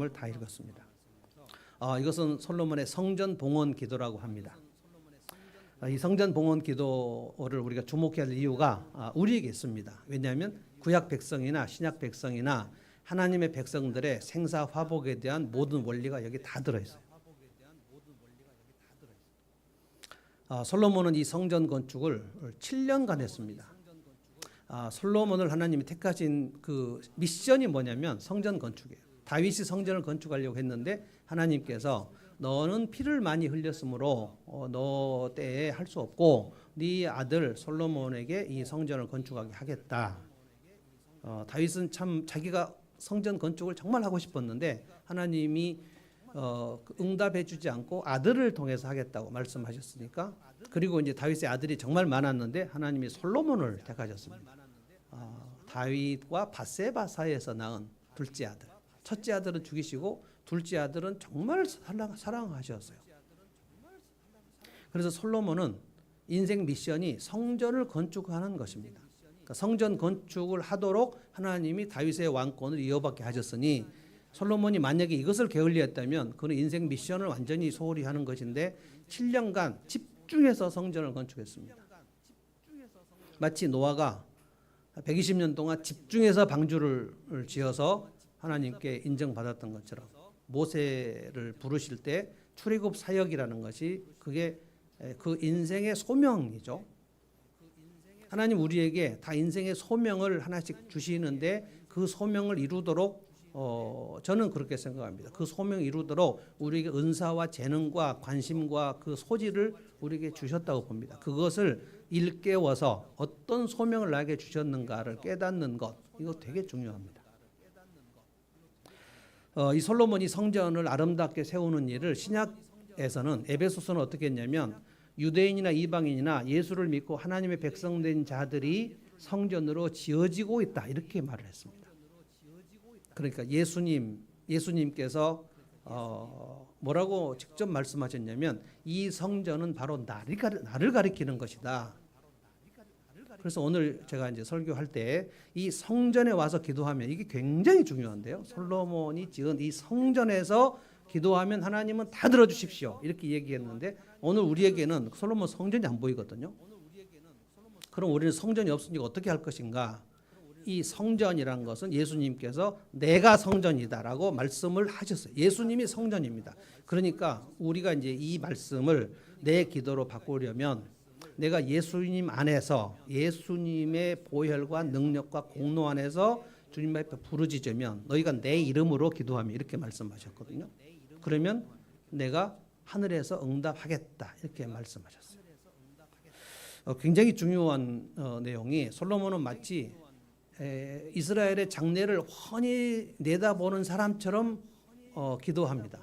말씀을 다 읽었습니다. 이것은 솔로몬의 성전 봉헌 기도라고 합니다. 이 성전 봉헌 기도를 우리가 주목해야 할 이유가 우리에게 있습니다. 왜냐하면 구약 백성이나 신약 백성이나 하나님의 백성들의 생사 화복에 대한 모든 원리가 여기 다 들어있어요. 솔로몬은 이 성전 건축을 7년간 했습니다. 솔로몬을 하나님이 택하신 그 미션이 뭐냐면 성전 건축이에요. 다윗이 성전을 건축하려고 했는데 하나님께서 너는 피를 많이 흘렸으므로 너 때에 할 수 없고 네 아들 솔로몬에게 이 성전을 건축하게 하겠다. 다윗은 참 자기가 성전 건축을 정말 하고 싶었는데 하나님이 응답해 주지 않고 아들을 통해서 하겠다고 말씀하셨으니까, 그리고 이제 다윗의 아들이 정말 많았는데 하나님이 솔로몬을 택하셨습니다. 다윗과 밧세바 사이에서 낳은 둘째 아들, 첫째 아들은 죽이시고 둘째 아들은 정말 사랑하셨어요. 그래서 솔로몬은 인생 미션이 성전을 건축하는 것입니다. 그러니까 성전 건축을 하도록 하나님이 다윗의 왕권을 이어받게 하셨으니 솔로몬이 만약에 이것을 게을리했다면 그는 인생 미션을 완전히 소홀히 하는 것인데 7년간 집중해서 성전을 건축했습니다. 마치 노아가 120년 동안 집중해서 방주를 지어서 하나님께 인정받았던 것처럼 모세를 부르실 때 출애굽 사역이라는 것이 그게 그 인생의 소명이죠. 하나님 우리에게 다 인생의 소명을 하나씩 주시는데 그 소명을 이루도록 저는 그렇게 생각합니다. 그 소명을 이루도록 우리에게 은사와 재능과 관심과 그 소질을 우리에게 주셨다고 봅니다. 그것을 일깨워서 어떤 소명을 나에게 주셨는가를 깨닫는 것, 이거 되게 중요합니다. 이 솔로몬이 성전을 아름답게 세우는 일을 신약에서는 에베소서는 어떻게 했냐면 유대인이나 이방인이나 예수를 믿고 하나님의 백성된 자들이 성전으로 지어지고 있다 이렇게 말을 했습니다. 그러니까 예수님께서 뭐라고 직접 말씀하셨냐면 이 성전은 바로 나를 가리키는 것이다. 그래서 오늘 제가 이제 설교할 때 이 성전에 와서 기도하면 이게 굉장히 중요한데요. 솔로몬이 지은 이 성전에서 기도하면 하나님은 다 들어주십시오 이렇게 얘기했는데 오늘 우리에게는 솔로몬 성전이 안 보이거든요. 그럼 우리는 성전이 없으니까 어떻게 할 것인가? 이 성전이란 것은 예수님께서 내가 성전이다라고 말씀을 하셨어요. 예수님이 성전입니다. 그러니까 우리가 이제 이 말씀을 내 기도로 바꾸려면 내가 예수님 안에서 예수님의 보혈과 능력과 공로 안에서 주님 앞에 부르짖으면 너희가 내 이름으로 기도하며 이렇게 말씀하셨거든요. 그러면 내가 하늘에서 응답하겠다 이렇게 말씀하셨어요. 굉장히 중요한 내용이 솔로몬은 마치 이스라엘의 장래를 훤히 내다보는 사람처럼 기도합니다.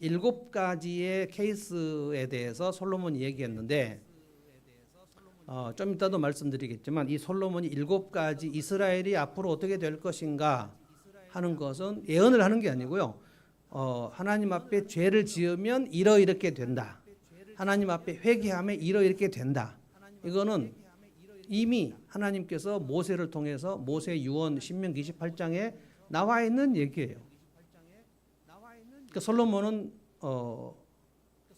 7가지의 케이스에 대해서 솔로몬이 얘기했는데 좀 이따도 말씀드리겠지만 이 솔로몬이 7가지 이스라엘이 앞으로 어떻게 될 것인가 하는 것은 예언을 하는 게 아니고요. 하나님 앞에 죄를 지으면 이렇게 된다. 하나님 앞에 회개하면 이렇게 된다. 이거는 이미 하나님께서 모세를 통해서 모세 유언 신명기 28장에 나와 있는 얘기예요. 그러니까 솔로몬은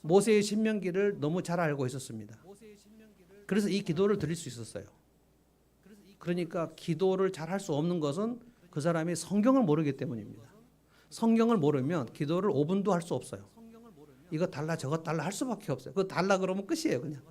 모세의 신명기를 너무 잘 알고 있었습니다. 그래서 이 기도를 드릴 수 있었어요. 그러니까 기도를 잘 할 수 없는 것은 그 사람이 성경을 모르기 때문입니다. 성경을 모르면 기도를 5분도 할 수 없어요. 이거 달라 저거 달라 할 수밖에 없어요. 그거 달라 그러면 끝이에요 그냥.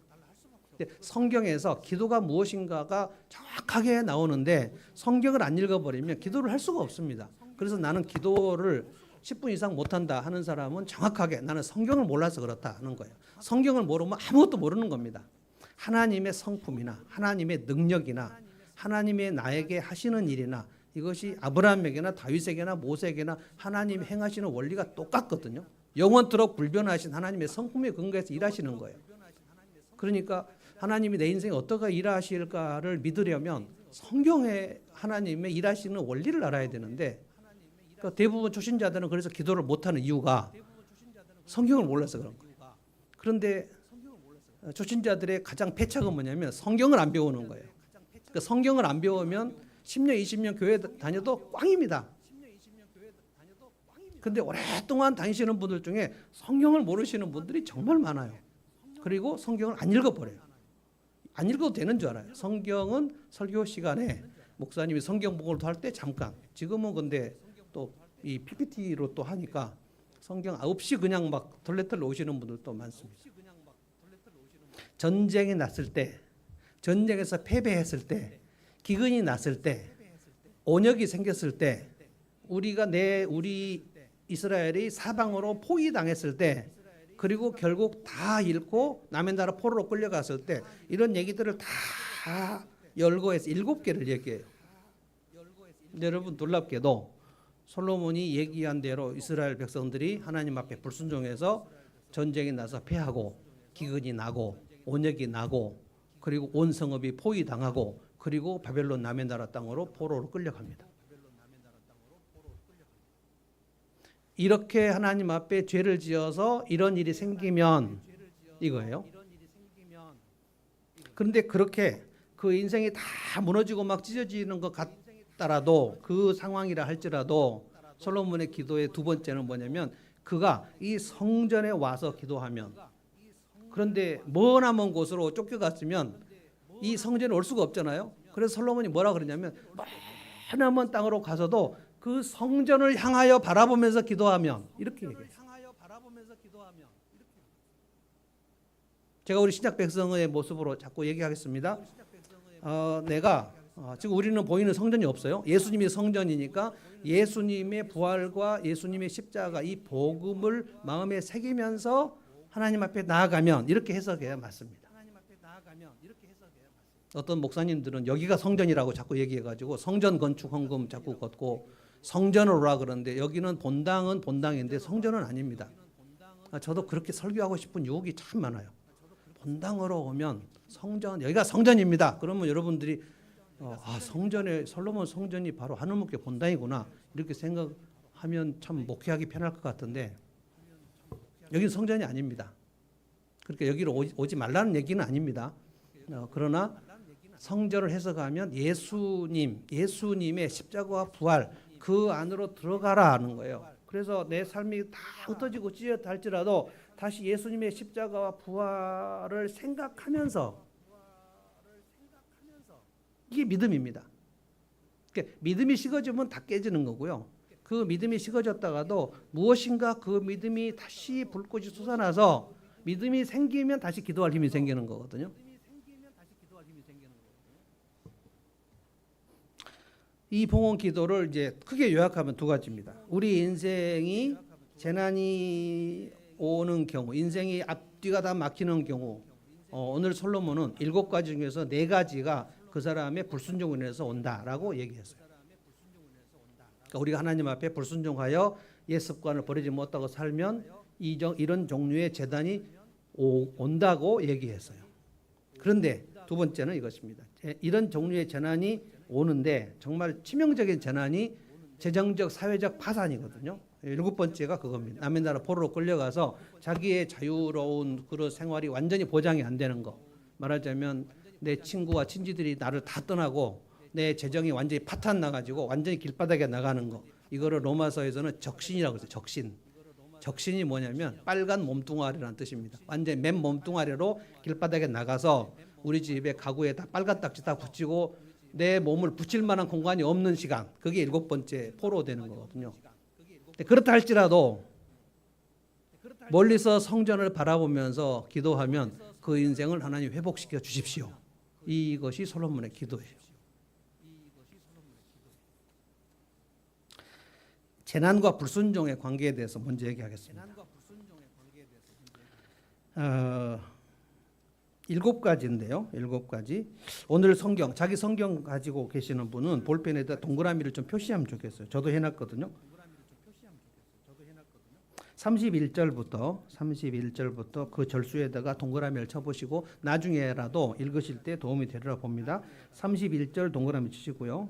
성경에서 기도가 무엇인가가 정확하게 나오는데 성경을 안 읽어버리면 기도를 할 수가 없습니다. 그래서 나는 기도를 10분 이상 못한다 하는 사람은 정확하게 나는 성경을 몰라서 그렇다 하는 거예요. 성경을 모르면 아무것도 모르는 겁니다. 하나님의 성품이나 하나님의 능력이나 하나님의 나에게 하시는 일이나 이것이 아브라함에게나 다윗에게나 모세에게나 하나님이 행하시는 원리가 똑같거든요. 영원토록 불변하신 하나님의 성품에 근거해서 일하시는 거예요. 그러니까 하나님이 내 인생에 어떻게 일하실까를 믿으려면 성경에 하나님의 일하시는 원리를 알아야 되는데 그러니까 대부분 초신자들은 그래서 기도를 못하는 이유가 성경을 몰라서 그런 거예요. 그런데 초신자들의 가장 패착은 뭐냐면 성경을 안 배우는 거예요. 그러니까 성경을 안 배우면 10년, 20년 교회 다녀도 꽝입니다. 근데 오랫동안 다니시는 분들 중에 성경을 모르시는 분들이 정말 많아요. 그리고 성경을 안 읽어버려요. 안 읽어도 되는 줄 알아요. 성경은 설교 시간에 목사님이 성경 봉독을 할 때 잠깐. 지금은 근데 또 이 PPT로 또 하니까 성경 없이 그냥 막 덜레털 오시는 분들도 많습니다. 전쟁이 났을 때, 전쟁에서 패배했을 때, 기근이 났을 때, 온역이 생겼을 때, 우리 이스라엘이 사방으로 포위당했을 때, 그리고 결국 다 잃고 남의 나라 포로로 끌려갔을 때, 이런 얘기들을 다 열거해서 7개를 얘기해요. 여러분 놀랍게도 솔로몬이 얘기한 대로 이스라엘 백성들이 하나님 앞에 불순종해서 전쟁이 나서 패하고 기근이 나고 온역이 나고 그리고 온 성읍이 포위당하고 그리고 바벨론 남의 나라 땅으로 포로로 끌려갑니다. 이렇게 하나님 앞에 죄를 지어서 이런 일이 생기면 이거예요. 그런데 그렇게 그 인생이 다 무너지고 막 찢어지는 것 같더라도 그 상황이라 할지라도 솔로몬의 기도의 두 번째는 뭐냐면 그가 이 성전에 와서 기도하면 그런데 머나먼 곳으로 쫓겨갔으면 이 성전에 올 수가 없잖아요. 그래서 솔로몬이 뭐라 그러냐면 머나먼 땅으로 가서도 그 성전을 향하여 바라보면서 기도하면 이렇게 얘기해요. 제가 우리 신약 백성의 모습으로 자꾸 얘기하겠습니다. 지금 우리는 보이는 성전이 없어요. 예수님이 성전이니까 예수님의 부활과 예수님의 십자가 이 복음을 마음에 새기면서 하나님 앞에 나아가면 이렇게 해석해야 맞습니다. 어떤 목사님들은 여기가 성전이라고 자꾸 얘기해가지고 성전 건축 헌금 자꾸 걷고 성전을 오라 그러는데 여기는 본당은 본당인데 성전은 아닙니다. 저도 그렇게 설교하고 싶은 유혹이 참 많아요. 본당으로 오면 성전 여기가 성전입니다. 그러면 여러분들이 성전에 솔로몬 성전이 바로 하늘문교 본당이구나 이렇게 생각하면 참 목회하기 편할 것 같은데 여기는 성전이 아닙니다. 그러니까 여기로 오지 말라는 얘기는 아닙니다. 그러나 성전을 해석하면 예수님의 십자가와 부활 그 안으로 들어가라는 거예요. 그래서 내 삶이 다 흩어지고 찢어졌다 할지라도 다시 예수님의 십자가와 부활을 생각하면서 이게 믿음입니다. 그러니까 믿음이 식어지면 다 깨지는 거고요. 그 믿음이 식어졌다가도 무엇인가 그 믿음이 다시 불꽃이 솟아나서 믿음이 생기면 다시 기도할 힘이 생기는 거거든요. 이 봉헌 기도를 이제 크게 요약하면 두 가지입니다. 우리 인생이 재난이 오는 경우, 인생이 앞뒤가 다 막히는 경우, 오늘 솔로몬은 7가지 중에서 4가지가 그 사람의 불순종으로 인해서 온다라고 얘기했어요. 그러니까 우리가 하나님 앞에 불순종하여 옛 습관을 버리지 못하고 살면 이런 종류의 재난이 온다고 얘기했어요. 그런데 두 번째는 이것입니다. 이런 종류의 재난이 오는데 정말 치명적인 재난이 재정적 사회적 파산이거든요. 7번째가 그겁니다. 남의 나라 포로로 끌려가서 자기의 자유로운 그런 생활이 완전히 보장이 안 되는 거. 말하자면 내 친구와 친지들이 나를 다 떠나고 내 재정이 완전히 파탄 나가지고 완전히 길바닥에 나가는 거. 이거를 로마서에서는 적신이라고 해서 적신. 적신이 뭐냐면 빨간 몸뚱아리라는 뜻입니다. 완전히 맨 몸뚱아리로 길바닥에 나가서 우리 집에 가구에 다 빨간 딱지 다 붙이고 내 몸을 붙일 만한 공간이 없는 시간. 그게 7번째 포로 되는 거거든요. 그렇다 할지라도 멀리서 성전을 바라보면서 기도하면 그 인생을 하나님 회복시켜 주십시오. 이것이 솔로몬의 기도예요. 재난과 불순종의 관계에 대해서 먼저 얘기하겠습니다. 7가지인데요. 7가지. 오늘 성경, 자기 성경 가지고 계시는 분은 볼펜에다 동그라미를 좀 표시하면 좋겠어요. 저도 해놨거든요. 31절부터 그 절수에다가 동그라미를 쳐보시고 나중에라도 읽으실 때 도움이 되리라 봅니다. 31절 동그라미 치시고요.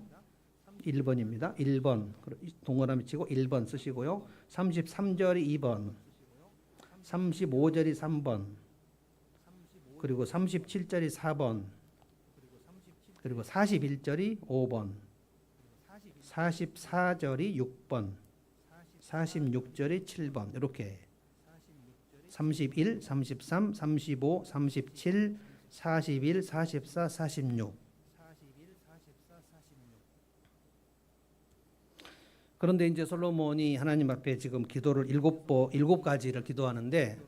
1번입니다. 1번 동그라미 치고 1번 쓰시고요. 33절이 2번, 35절이 3번, 그리고 37절이 4번, 그리고 41절이 5번, 44절이 6번, 46절이 7번 이렇게 31, 33, 35, 37, 41, 44, 46. 그런데 이제 솔로몬이 하나님 앞에 지금 기도를 일곱 가지를 기도하는데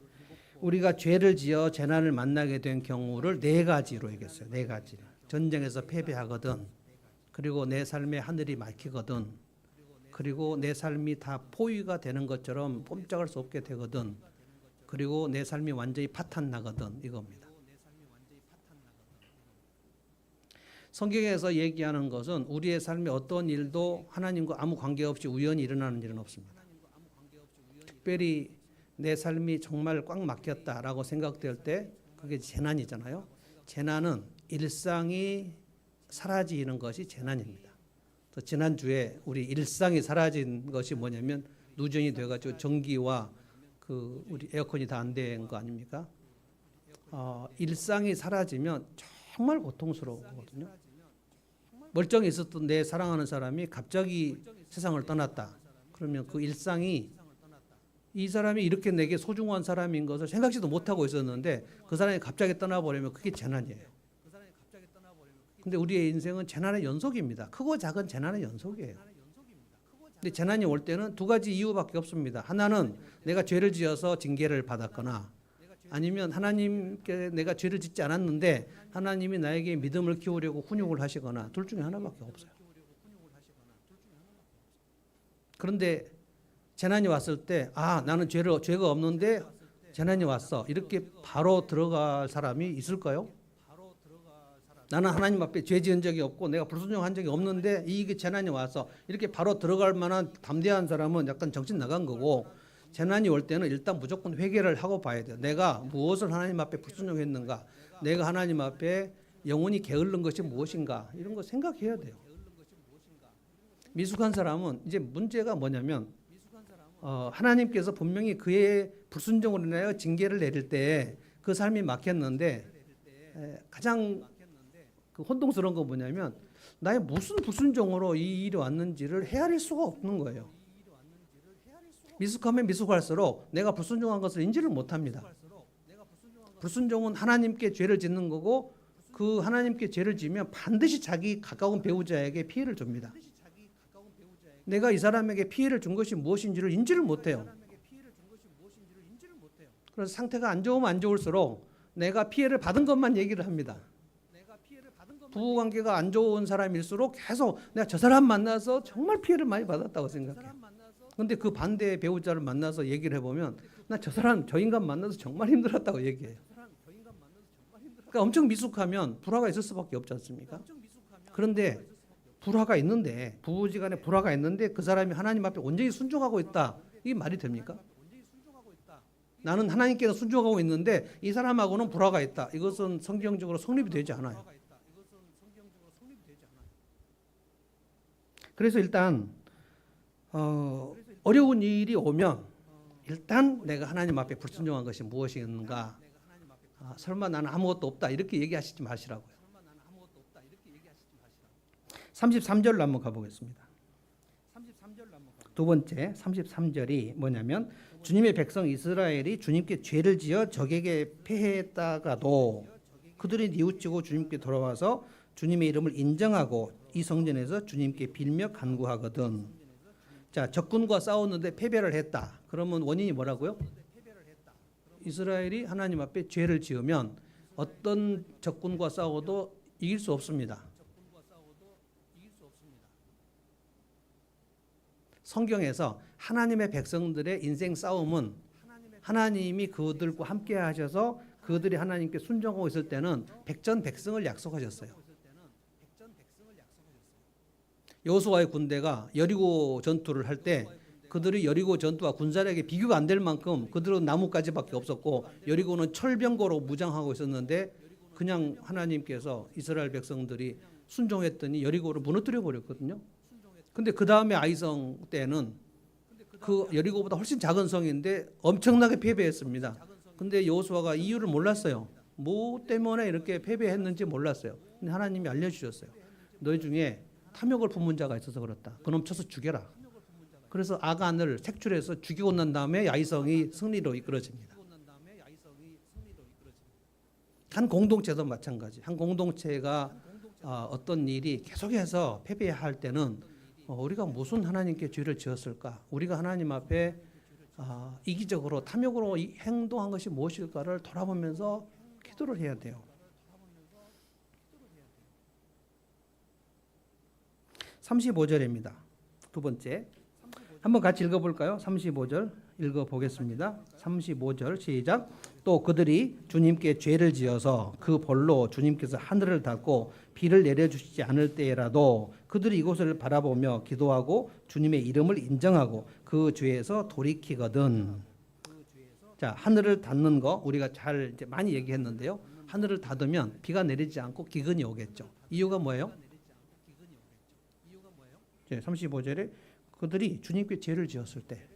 우리가 죄를 지어 재난을 만나게 된 경우를 네 가지로 얘기했어요. 네 가지. 전쟁에서 패배하거든. 그리고 내 삶에 하늘이 막히거든. 그리고 내 삶이 다 포위가 되는 것처럼 꼼짝할 수 없게 되거든. 그리고 내 삶이 완전히 파탄 나거든. 이겁니다. 성경에서 얘기하는 것은 우리의 삶의 어떤 일도 하나님과 아무 관계없이 우연히 일어나는 일은 없습니다. 특별히 내 삶이 정말 꽉 막혔다라고 생각될 때 그게 재난이잖아요. 재난은 일상이 사라지는 것이 재난입니다. 지난주에 우리 일상이 사라진 것이 뭐냐면 누전이 돼가지고 전기와 우리 에어컨이 다 안 된 거 아닙니까? 일상이 사라지면 정말 고통스러웠거든요. 멀쩡히 있었던 내 사랑하는 사람이 갑자기 세상을 떠났다. 그러면 그 일상이 이 사람이 이렇게 내게 소중한 사람인 것을 생각지도 못하고 있었는데 그 사람이 갑자기 떠나버리면 그게 재난이에요. 근데 우리의 인생은 재난의 연속입니다. 크고 작은 재난의 연속이에요. 근데 재난이 올 때는 두 가지 이유밖에 없습니다. 하나는 내가 죄를 지어서 징계를 받았거나 아니면 하나님께 내가 죄를 짓지 않았는데 하나님이 나에게 믿음을 키우려고 훈육을 하시거나 둘 중에 하나밖에 없어요. 그런데 재난이 왔을 때 나는 죄가 없는데 재난이 왔어. 이렇게 바로 들어갈 사람이 있을까요? 나는 하나님 앞에 죄 지은 적이 없고 내가 불순종한 적이 없는데 이게 재난이 와서 이렇게 바로 들어갈 만한 담대한 사람은 약간 정신 나간 거고 재난이 올 때는 일단 무조건 회개를 하고 봐야 돼요. 내가 무엇을 하나님 앞에 불순종했는가? 내가 하나님 앞에 영혼이 게을른 것이 무엇인가? 이런 거 생각해야 돼요. 미숙한 사람은 이제 문제가 뭐냐면 하나님께서 분명히 그의 불순종으로 인하여 징계를 내릴 때 그 삶이 막혔는데 가장 혼동스러운 건 뭐냐면 나의 무슨 불순종으로 이 일이 왔는지를 헤아릴 수가 없는 거예요. 미숙하면 미숙할수록 내가 불순종한 것을 인지를 못합니다. 불순종은 하나님께 죄를 짓는 거고 그 하나님께 죄를 지으면 반드시 자기 가까운 배우자에게 피해를 줍니다. 내가 이 사람에게 피해를 준 것이 무엇인지를 인지를 못해요. 그래서 상태가 안 좋으면 안 좋을수록 내가 피해를 받은 것만 얘기를 합니다. 부부관계가 안 좋은 사람일수록 계속 내가 저 사람 만나서 정말 피해를 많이 받았다고 생각해요. 그런데 그 반대의 배우자를 만나서 얘기를 해보면 나 저 인간 만나서 정말 힘들었다고 얘기해요. 그러니까 엄청 미숙하면 불화가 있을 수밖에 없지 않습니까? 그런데 불화가 있는데 부부지간에 불화가 있는데 그 사람이 하나님 앞에 온전히 순종하고 있다. 이게 말이 됩니까? 나는 하나님께서 순종하고 있는데 이 사람하고는 불화가 있다. 이것은 성경적으로 성립이 되지 않아요. 그래서 일단 어려운 일이 오면 일단 내가 하나님 앞에 불순종한 것이 무엇이었는가? 설마 나는 아무것도 없다 이렇게 얘기하시지 마시라고요. 33절로 한번 가보겠습니다. 두 번째 33절이 뭐냐면 주님의 백성 이스라엘이 주님께 죄를 지어 적에게 패했다가도 그들이 뉘우치고 주님께 돌아와서 주님의 이름을 인정하고 이 성전에서 주님께 빌며 간구하거든. 자, 적군과 싸웠는데 패배를 했다. 그러면 원인이 뭐라고요? 이스라엘이 하나님 앞에 죄를 지으면 어떤 적군과 싸워도 이길 수 없습니다. 성경에서 하나님의 백성들의 인생 싸움은 하나님이 그들과 함께 하셔서 그들이 하나님께 순종하고 있을 때는 백전백승을 약속하셨어요. 여호수아의 군대가 여리고 전투를 할 때 그들이 여리고 전투와 군사력이 비교가 안 될 만큼 그들은 나뭇가지밖에 없었고 여리고는 철병거로 무장하고 있었는데 그냥 하나님께서 이스라엘 백성들이 순종했더니 여리고를 무너뜨려 버렸거든요. 근데 그 다음에 아이성 때는 그 여리고보다 훨씬 작은 성인데 엄청나게 패배했습니다. 근데 여호수아가 이유를 몰랐어요. 뭐 때문에 이렇게 패배했는지 몰랐어요. 근데 하나님이 알려주셨어요. 너희 중에 탐욕을 품은 자가 있어서 그렇다. 그놈 쳐서 죽여라. 그래서 아간을 색출해서 죽이고 난 다음에 야이성이 승리로 이끌어집니다. 한 공동체도 마찬가지. 한 공동체가 어떤 일이 계속해서 패배할 때는 우리가 무슨 하나님께 죄를 지었을까? 우리가 하나님 앞에 이기적으로 탐욕으로 행동한 것이 무엇일까를 돌아보면서 기도를 해야 돼요. 35절입니다. 두 번째. 한번 같이 읽어볼까요? 35절 읽어보겠습니다. 35절 시작. 또 그들이 주님께 죄를 지어서 그 벌로 주님께서 하늘을 닫고 비를 내려주시지 않을 때라도 그들이 이곳을 바라보며 기도하고 주님의 이름을 인정하고 그 죄에서 돌이키거든. 자, 하늘을 닫는 거 우리가 잘 이제 많이 얘기했는데요. 하늘을 닫으면 비가 내리지 않고 기근이 오겠죠. 이유가 뭐예요? 35절에 그들이 주님께 죄를 지었을 때.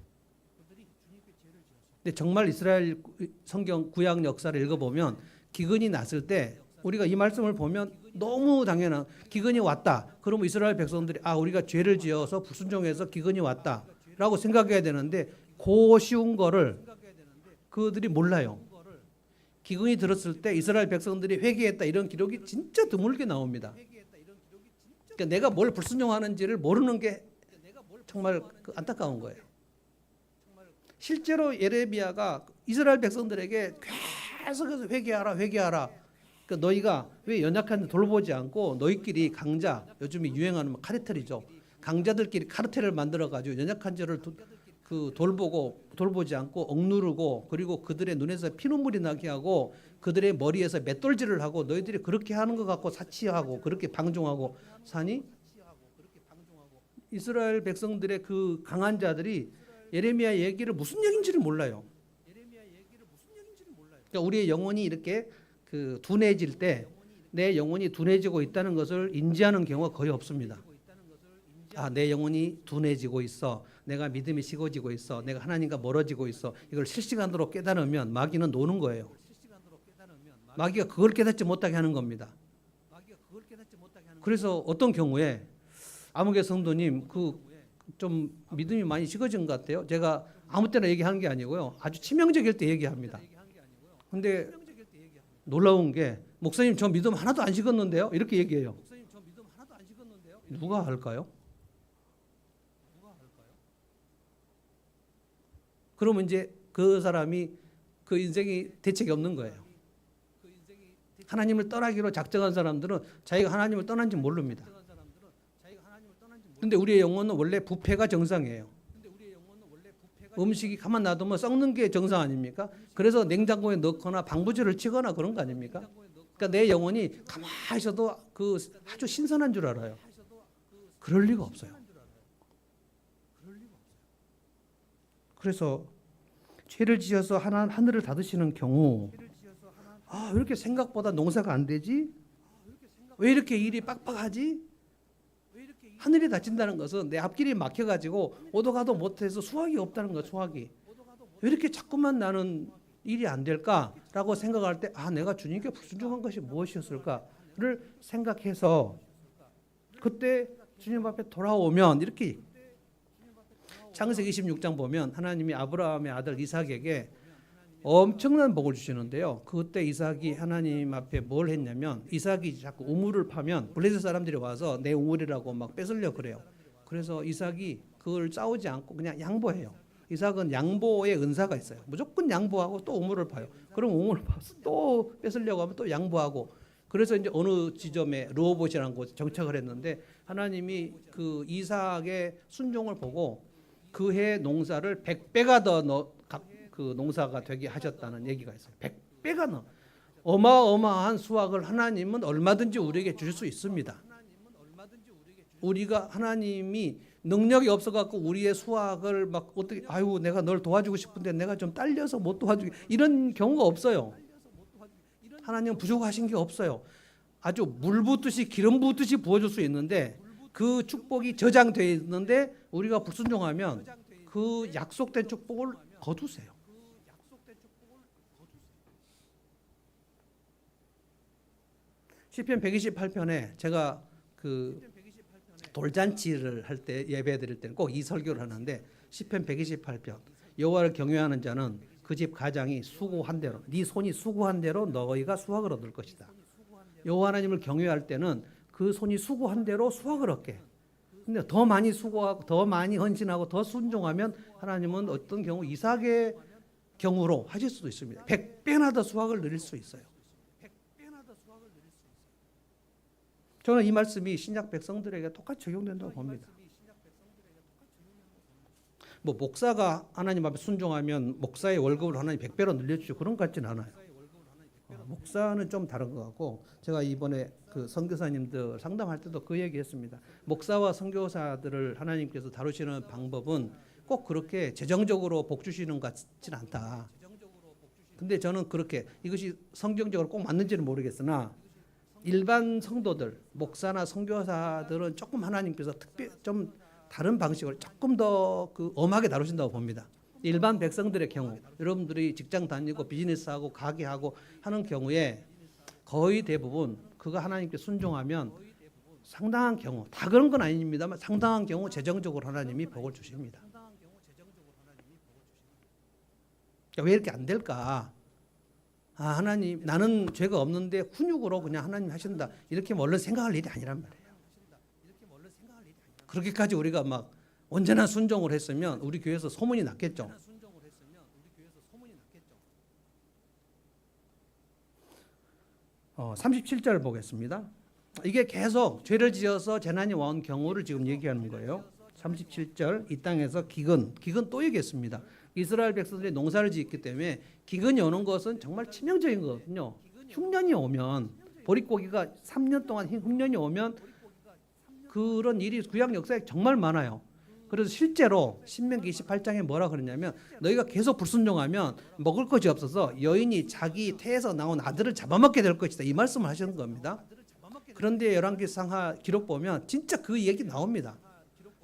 근데 정말 이스라엘 성경 구약 역사를 읽어보면 기근이 났을 때 우리가 이 말씀을 보면 너무 당연한 기근이 왔다. 그러면 이스라엘 백성들이 우리가 죄를 지어서 불순종해서 기근이 왔다라고 생각해야 되는데 그 쉬운 거를 그들이 몰라요. 기근이 들었을 때 이스라엘 백성들이 회개했다 이런 기록이 진짜 드물게 나옵니다. 그러니까 내가 뭘 불순종하는지를 모르는 게 정말 안타까운 거예요. 실제로 예레미야가 이스라엘 백성들에게 계속해서 회개하라. 그러니까 너희가 왜 연약한데 돌보지 않고 너희끼리 강자, 요즘에 유행하는 카르텔이죠. 강자들끼리 카르텔을 만들어 가지고 연약한 자를 돌보지 않고 억누르고 그리고 그들의 눈에서 피눈물이 나게 하고 그들의 머리에서 맷돌질을 하고 너희들이 그렇게 하는 것 갖고 사치하고 그렇게 방종하고 사니? 이스라엘 백성들의 그 강한 자들이 예레미야 얘기를 무슨 얘기인지를 몰라요. 그러니까 우리의 영혼이 이렇게 둔해질 때 내 영혼이 둔해지고 있다는 것을 인지하는 경우가 거의 없습니다. 내 영혼이 둔해지고 있어. 내가 믿음이 식어지고 있어. 내가 하나님과 멀어지고 있어. 이걸 실시간으로 깨달으면 마귀는 노는 거예요. 마귀가 그걸 깨닫지 못하게 하는 겁니다. 그래서 어떤 경우에 아무개 성도님 좀 믿음이 많이 식어진 것 같아요. 제가 아무 때나 얘기하는 게 아니고요. 아주 치명적일 때 얘기합니다. 근데 놀라운 게 목사님 저 믿음 하나도 안 식었는데요. 이렇게 얘기해요. 누가 할까요? 그러면 이제 그 사람이 그 인생이 대책이 없는 거예요. 하나님을 떠나기로 작정한 사람들은 자기가 하나님을 떠난지 모릅니다. 근데 우리의 영혼은 원래 부패가 정상이에요. 음식이 가만 놔두면 썩는 게 정상 아닙니까? 그래서 냉장고에 넣거나 방부제를 치거나 그런 거 아닙니까? 그러니까 내 영혼이 가만히 있어도 아주 신선한 줄 알아요. 그럴 리가 없어요. 그래서 죄를 지어서 하늘을 닫으시는 경우 왜 이렇게 생각보다 농사가 안 되지? 왜 이렇게 일이 빡빡하지? 하늘이 닫힌다는 것은 내 앞길이 막혀가지고 오도 가도 못해서 수확이 없다는 거야. 수확이. 왜 이렇게 자꾸만 나는 일이 안 될까라고 생각할 때 내가 주님께 불순종한 것이 무엇이었을까를 생각해서 그때 주님 앞에 돌아오면 이렇게 창세기 26장 보면 하나님이 아브라함의 아들 이삭에게 엄청난 복을 주시는데요. 그때 이삭이 하나님 앞에 뭘 했냐면 이삭이 자꾸 우물을 파면 블레셋 사람들이 와서 내 우물이라고 막 뺏으려 그래요. 그래서 이삭이 그걸 싸우지 않고 그냥 양보해요. 이삭은 양보의 은사가 있어요. 무조건 양보하고 또 우물을 파요. 그럼 우물을 파서 또 뺏으려고 하면 또 양보하고 그래서 이제 어느 지점에 르호봇이라는 곳에 정착을 했는데 하나님이 그 이삭의 순종을 보고 그해 농사를 100배가 더 그 농사가 되게 하셨다는 얘기가 있어요. 100배가 넘어. 어마어마한 수확을 하나님은 얼마든지 우리에게 주실 수 있습니다. 우리가 하나님이 능력이 없어갖고 우리의 수확을 막 어떻게 내가 널 도와주고 싶은데 내가 좀 딸려서 못 도와주기 이런 경우가 없어요. 하나님은 부족하신 게 없어요. 아주 물 붓듯이 기름 붓듯이 부어줄 수 있는데 그 축복이 저장되어 있는데 우리가 불순종하면 그 약속된 축복을 거두세요. 시편 128편에 제가 돌잔치를 할 때 예배 드릴 때는 꼭 이 설교를 하는데 시편 128편 여호와를 경외하는 자는 그 집 가장이 수고한 대로 네 손이 수고한 대로 너희가 수확을 얻을 것이다. 여호와 하나님을 경외할 때는 그 손이 수고한 대로 수확을 얻게. 근데 더 많이 수고하고 더 많이 헌신하고 더 순종하면 하나님은 어떤 경우 이삭의 경우로 하실 수도 있습니다. 100배나 더 수확을 누릴 수 있어요. 저는 이 말씀이 신약 백성들에게 똑같이 적용된다고 봅니다. 뭐 목사가 하나님 앞에 순종하면 목사의 월급을 하나님 100배로 늘려주죠. 그런 것 같지는 않아요. 목사는 좀 다른 것 같고 제가 이번에 그 선교사님들 상담할 때도 그 얘기했습니다. 목사와 선교사들을 하나님께서 다루시는 방법은 꼭 그렇게 재정적으로 복 주시는 것 같지는 않다. 근데 저는 그렇게 이것이 성경적으로 꼭 맞는지는 모르겠으나 일반 성도들, 목사나 선교사들은 조금 하나님께서 특별 좀 다른 방식으로 조금 더 그 엄하게 다루신다고 봅니다. 일반 백성들의 경우, 여러분들이 직장 다니고 비즈니스하고 가게하고 하는 경우에 거의 대부분 그가 하나님께 순종하면 상당한 경우, 다 그런 건 아닙니다만 상당한 경우 재정적으로 하나님이 복을 주십니다. 왜 이렇게 안 될까? 아, 하나님, 나는 죄가 없는데 훈육으로 그냥 하나님 하신다. 이렇게 얼른 생각할 일이 아니란 말이에요. 그렇게까지 우리가 막 언제나 순종을 했으면 우리 교회에서 소문이 났겠죠. 37절 보겠습니다. 이게 계속 죄를 지어서 재난이 온 경우를 지금 얘기하는 거예요. 37절 이 땅에서 기근 또 얘기했습니다. 이스라엘 백성들이 농사를 짓기 때문에 기근이 오는 것은 정말 치명적인 거거든요. 흉년이 오면 보릿고기가 3년 동안 흉년이 오면 그런 일이 구약 역사에 정말 많아요. 그래서 실제로 신명기 28장에 뭐라 그러냐면 너희가 계속 불순종하면 먹을 것이 없어서 여인이 자기 태에서 나온 아들을 잡아먹게 될 것이다. 이 말씀을 하시는 겁니다. 그런데 열왕기상 기록 보면 진짜 그 얘기 나옵니다.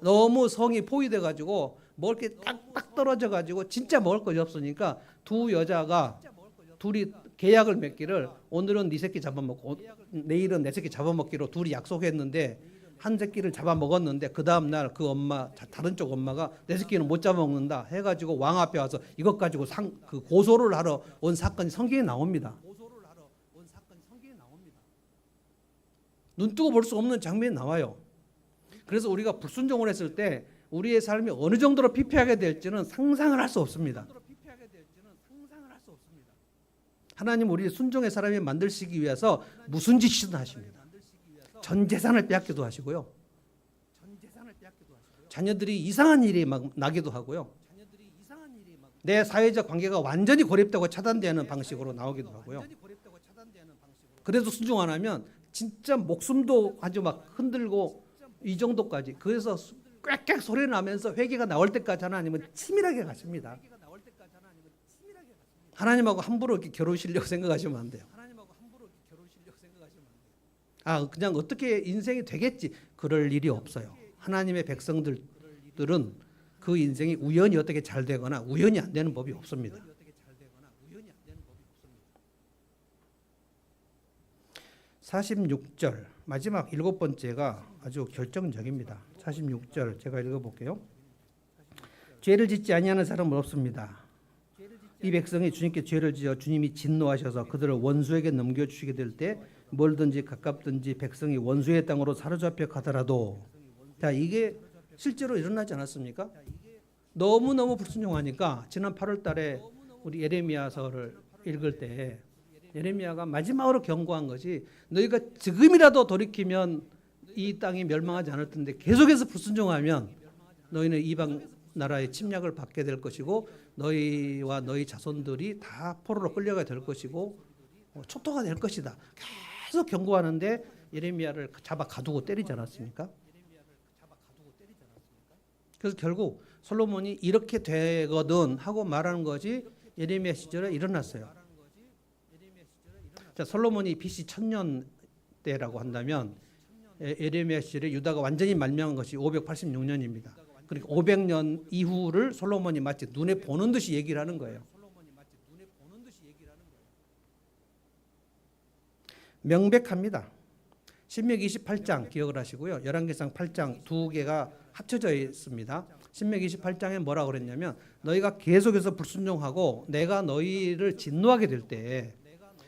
너무 성이 포위돼 가지고 먹을 게 딱딱 떨어져 가지고 진짜 먹을 것이 없으니까 두 여자가 둘이 계약을 맺기를 오늘은 네 새끼 잡아먹고 내일은 내 새끼 잡아먹기로 둘이 약속했는데 한 새끼를 잡아먹었는데 그 다음날 그 엄마 다른 쪽 엄마가 내 새끼는 못 잡아먹는다 해가지고 왕 앞에 와서 이것 가지고 그 고소를 하러 온 사건이 성경에 나옵니다. 눈 뜨고 볼 수 없는 장면이 나와요. 그래서 우리가 불순종을 했을 때 우리의 삶이 어느 정도로 피폐하게 될지는 상상을 할 수 없습니다. 하나님 우리 순종의 사람이 만드시기 위해서 무슨 짓이든 하십니다. 전 재산을 빼앗기도 하시고요. 자녀들이 이상한 일이 막 나기도 하고요. 내 사회적 관계가 완전히 고립되고 차단되는 방식으로 나오기도 하고요. 그래도 순종 안 하면 진짜 목숨도 아주 막 흔들고 이 정도까지. 그래서 꽥꽥 소리 나면서 회개가 나올 때까지 하나님은 치밀하게 가십니다. 하나님하고 함부로 이렇게 겨루시려고 생각하시면 안 돼요. 아, 그냥 어떻게 인생이 되겠지. 그럴 일이 없어요. 하나님의 백성들은 그 인생이 우연히 어떻게 잘 되거나 우연히 안 되는 법이 없습니다. 46절 마지막 7번째가 아주 결정적입니다. 46절 제가 읽어볼게요. 죄를 짓지 아니하는 사람은 없습니다. 이 백성이 주님께 죄를 지어 주님이 진노하셔서 그들을 원수에게 넘겨주시게 될 때 멀든지 가깝든지 백성이 원수의 땅으로 사로잡혀 가더라도, 자, 이게 실제로 일어나지 않았습니까? 너무너무 불순종하니까 지난 8월 달에 우리 예레미야서를 읽을 때 예레미야가 마지막으로 경고한 것이 너희가 지금이라도 돌이키면 이 땅이 멸망하지 않을 텐데 계속해서 불순종하면 너희는 이방 나라의 침략을 받게 될 것이고 너희와 너희 자손들이 다 포로로 끌려가 될 것이고 초토가 될 것이다. 계속 경고하는데 예레미야를 잡아 가두고 때리지 않았습니까? 그래서 결국 솔로몬이 이렇게 되거든 하고 말하는 것이 예레미야 시절에 일어났어요. 자, 솔로몬이 BC 1000년대라고 한다면 예레미야 시절에 유다가 완전히 말명한 것이 586년입니다. 그러니까 500년 이후를 솔로몬이 마치 눈에 보는 듯이 얘기를 하는 거예요. 명백합니다. 신명기 28장 기억을 하시고요. 열왕기상 8장 두 개가 합쳐져 있습니다. 신명기 28장에 뭐라고 그랬냐면 너희가 계속해서 불순종하고 내가 너희를 진노하게 될 때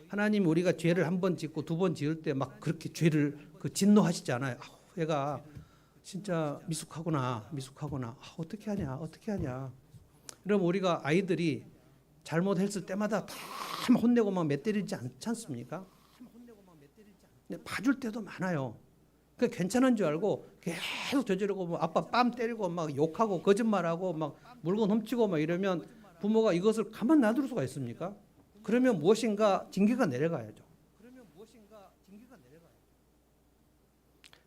하나님 우리가 죄를 한 번 짓고 두 번 지을 때 막 그렇게 죄를 진노하시잖아요. 얘가 진짜 미숙하구나. 어떻게 하냐. 그럼 우리가 아이들이 잘못했을 때마다 다 혼내고 막 맷때리지 않지 않습니까? 봐줄 때도 많아요. 그 괜찮은 줄 알고 계속 저지르고 뭐 아빠 뺨 때리고 막 욕하고 거짓말하고 막 물건 훔치고 막 이러면 부모가 이것을 가만 놔둘 수가 있습니까? 그러면 무엇인가 징계가 내려가야죠.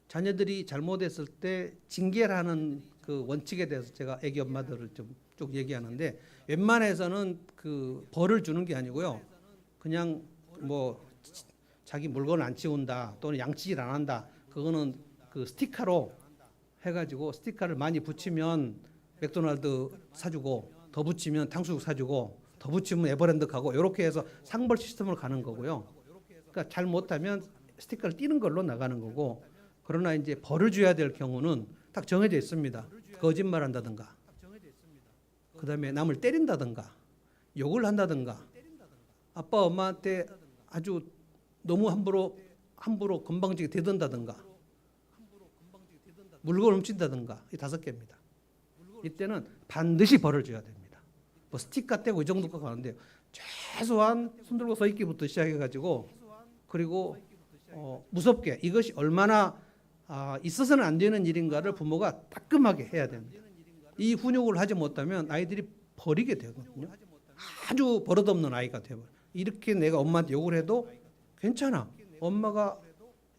자녀들이 잘못했을 때 징계라는 그 원칙에 대해서 제가 애기 엄마들을 좀 쭉 얘기하는데 웬만해서는 그 벌을 주는 게 아니고요. 그냥 뭐 자기 물건을 안 치운다 또는 양치질 안 한다. 그거는 그 스티커로 해가지고 스티커를 많이 붙이면 맥도날드 사주고 더 붙이면 탕수육 사주고 더 붙이면 에버랜드 가고 이렇게 해서 상벌 시스템으로 가는 거고요. 그러니까 잘 못하면 스티커를 띄는 걸로 나가는 거고 그러나 이제 벌을 줘야 될 경우는 딱 정해져 있습니다. 거짓말한다든가 그다음에 남을 때린다든가 욕을 한다든가 아빠 엄마한테 아주 너무 함부로 건방지게 대든다든가 물건을 훔친다든가 이 5개입니다. 이때는 반드시 벌을 줘야 됩니다. 뭐 스티커 떼고 이 정도가 가는데요. 최소한 손들고 서 있기부터 시작해가지고 그리고 무섭게 이것이 얼마나 있어서는 안 되는 일인가를 부모가 따끔하게 해야 됩니다. 이 훈육을 하지 못하면 아이들이 버리게 되거든요. 아주 버릇없는 아이가 되어요. 이렇게 내가 엄마한테 욕을 해도 괜찮아. 엄마가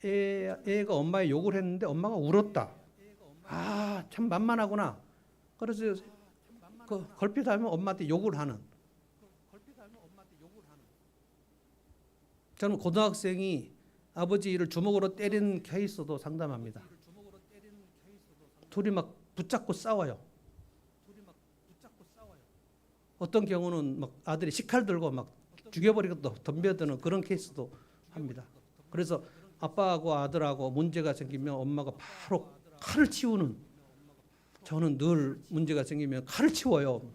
애가 엄마의 욕을 했는데 엄마가 울었다. 참 만만하구나. 그래서 그 걸핏하면 엄마한테 욕을 하는. 저는 고등학생이 아버지를 주먹으로 때린 케이스도 상담합니다. 둘이 막 붙잡고 싸워요. 어떤 경우는 막 아들이 식칼 들고 막 죽여버리고 덤벼드는 그런 케이스도 합니다. 그래서 아빠하고 아들하고 문제가 생기면 엄마가 바로 칼을 치우는. 저는 늘 문제가 생기면 칼을 치워요.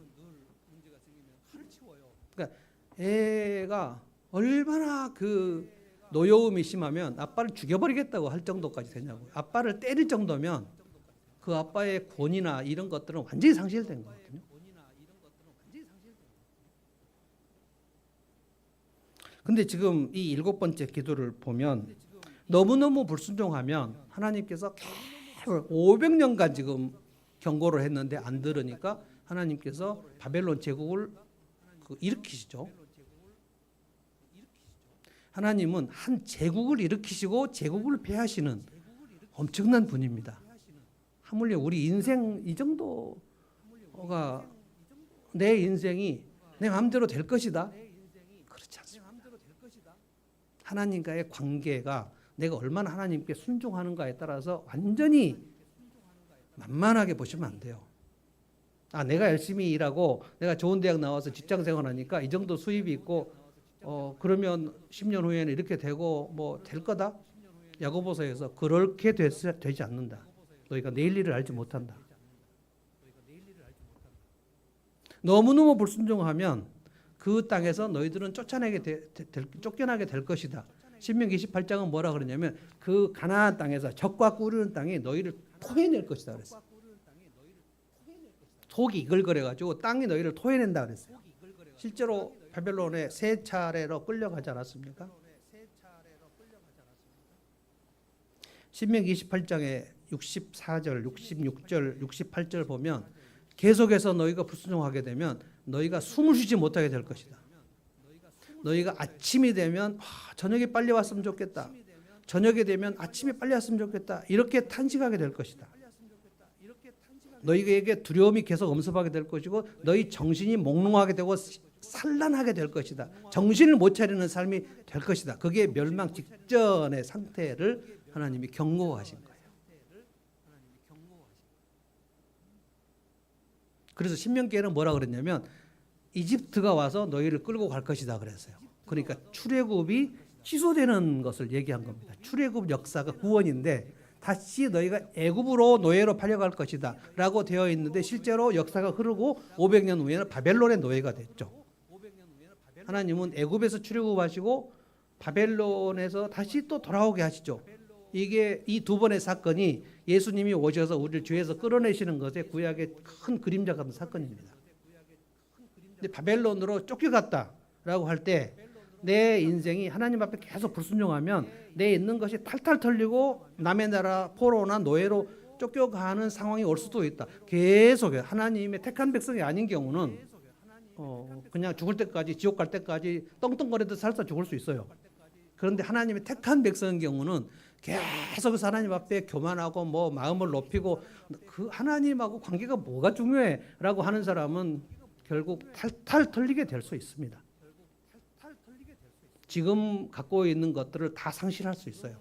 그러니까 애가 얼마나 그 노여움이 심하면 아빠를 죽여버리겠다고 할 정도까지 되냐고요. 아빠를 때릴 정도면 그 아빠의 권위나 이런 것들은 완전히 상실된 거거든요. 근데 지금 이 7번째 기도를 보면 너무너무 불순종하면 하나님께서 계속 500년간 지금 경고를 했는데 안 들으니까 하나님께서 바벨론 제국을 일으키시죠. 하나님은 한 제국을 일으키시고 제국을 폐하시는 엄청난 분입니다. 하물며 우리 인생 이 정도가 내 인생이 내 마음대로 될 것이다. 그렇지 않습니다. 하나님과의 관계가 내가 얼마나 하나님께 순종하는가에 따라서 완전히 만만하게 보시면 안 돼요. 내가 열심히 일하고 내가 좋은 대학 나와서 직장 생활하니까 이 정도 수입이 있고 그러면 10년 후에는 이렇게 되고 뭐 될 거다. 야고보서에서 그렇게 되지 않는다. 너희가 내일 일을 알지 못한다. 너무너무 불순종하면 그 땅에서 너희들은 쫓겨나게 될 것이다. 신명기 28장은 뭐라 그러냐면 그 가나안 땅에서 적과 꾸르는 땅이 너희를 토해낼 것이다 그랬어요. 속이 이글거려가지고 땅이 너희를 토해낸다 그랬어요. 실제로 바벨론에 3차례로 끌려가지 않았습니까? 신명기 28장에 64절, 66절, 68절 보면 계속해서 너희가 불순종하게 되면 너희가 숨을 쉬지 못하게 될 것이다. 너희가 아침이 되면 저녁에 빨리 왔으면 좋겠다. 저녁이 되면 아침에 빨리 왔으면 좋겠다. 이렇게 탄식하게 될 것이다. 너희에게 두려움이 계속 엄습하게 될 것이고 너희 정신이 몽롱하게 되고 산란하게 될 것이다. 정신을 못 차리는 삶이 될 것이다. 그게 멸망 직전의 상태를 하나님이 경고하신 거예요. 그래서 신명기에는 뭐라 그랬냐면 이집트가 와서 너희를 끌고 갈 것이다 그랬어요. 그러니까 출애굽이 취소되는 것을 얘기한 겁니다. 출애굽 역사가 구원인데 다시 너희가 애굽으로 노예로 팔려갈 것이다 라고 되어 있는데 실제로 역사가 흐르고 500년 후에는 바벨론의 노예가 됐죠. 하나님은 애굽에서 출애굽하시고 바벨론에서 다시 또 돌아오게 하시죠. 이게 이 두 번의 사건이 예수님이 오셔서 우리를 죄에서 끌어내시는 것의 구약의 큰 그림자 같은 사건입니다. 근데 바벨론으로 쫓겨갔다라고 할 때 내 인생이 하나님 앞에 계속 불순종하면 내 있는 것이 탈탈 털리고 남의 나라 포로나 노예로 쫓겨가는 상황이 올 수도 있다. 계속 하나님의 택한 백성이 아닌 경우는 그냥 죽을 때까지 지옥 갈 때까지 떵떵거리듯 살다 죽을 수 있어요. 그런데 하나님의 택한 백성의 경우는 계속해서 하나님 앞에 교만하고 뭐 마음을 높이고 그 하나님하고 관계가 뭐가 중요해라고 하는 사람은 결국 탈탈 털리게 될 수 있습니다. 지금 갖고 있는 것들을 다 상실할 수 있어요.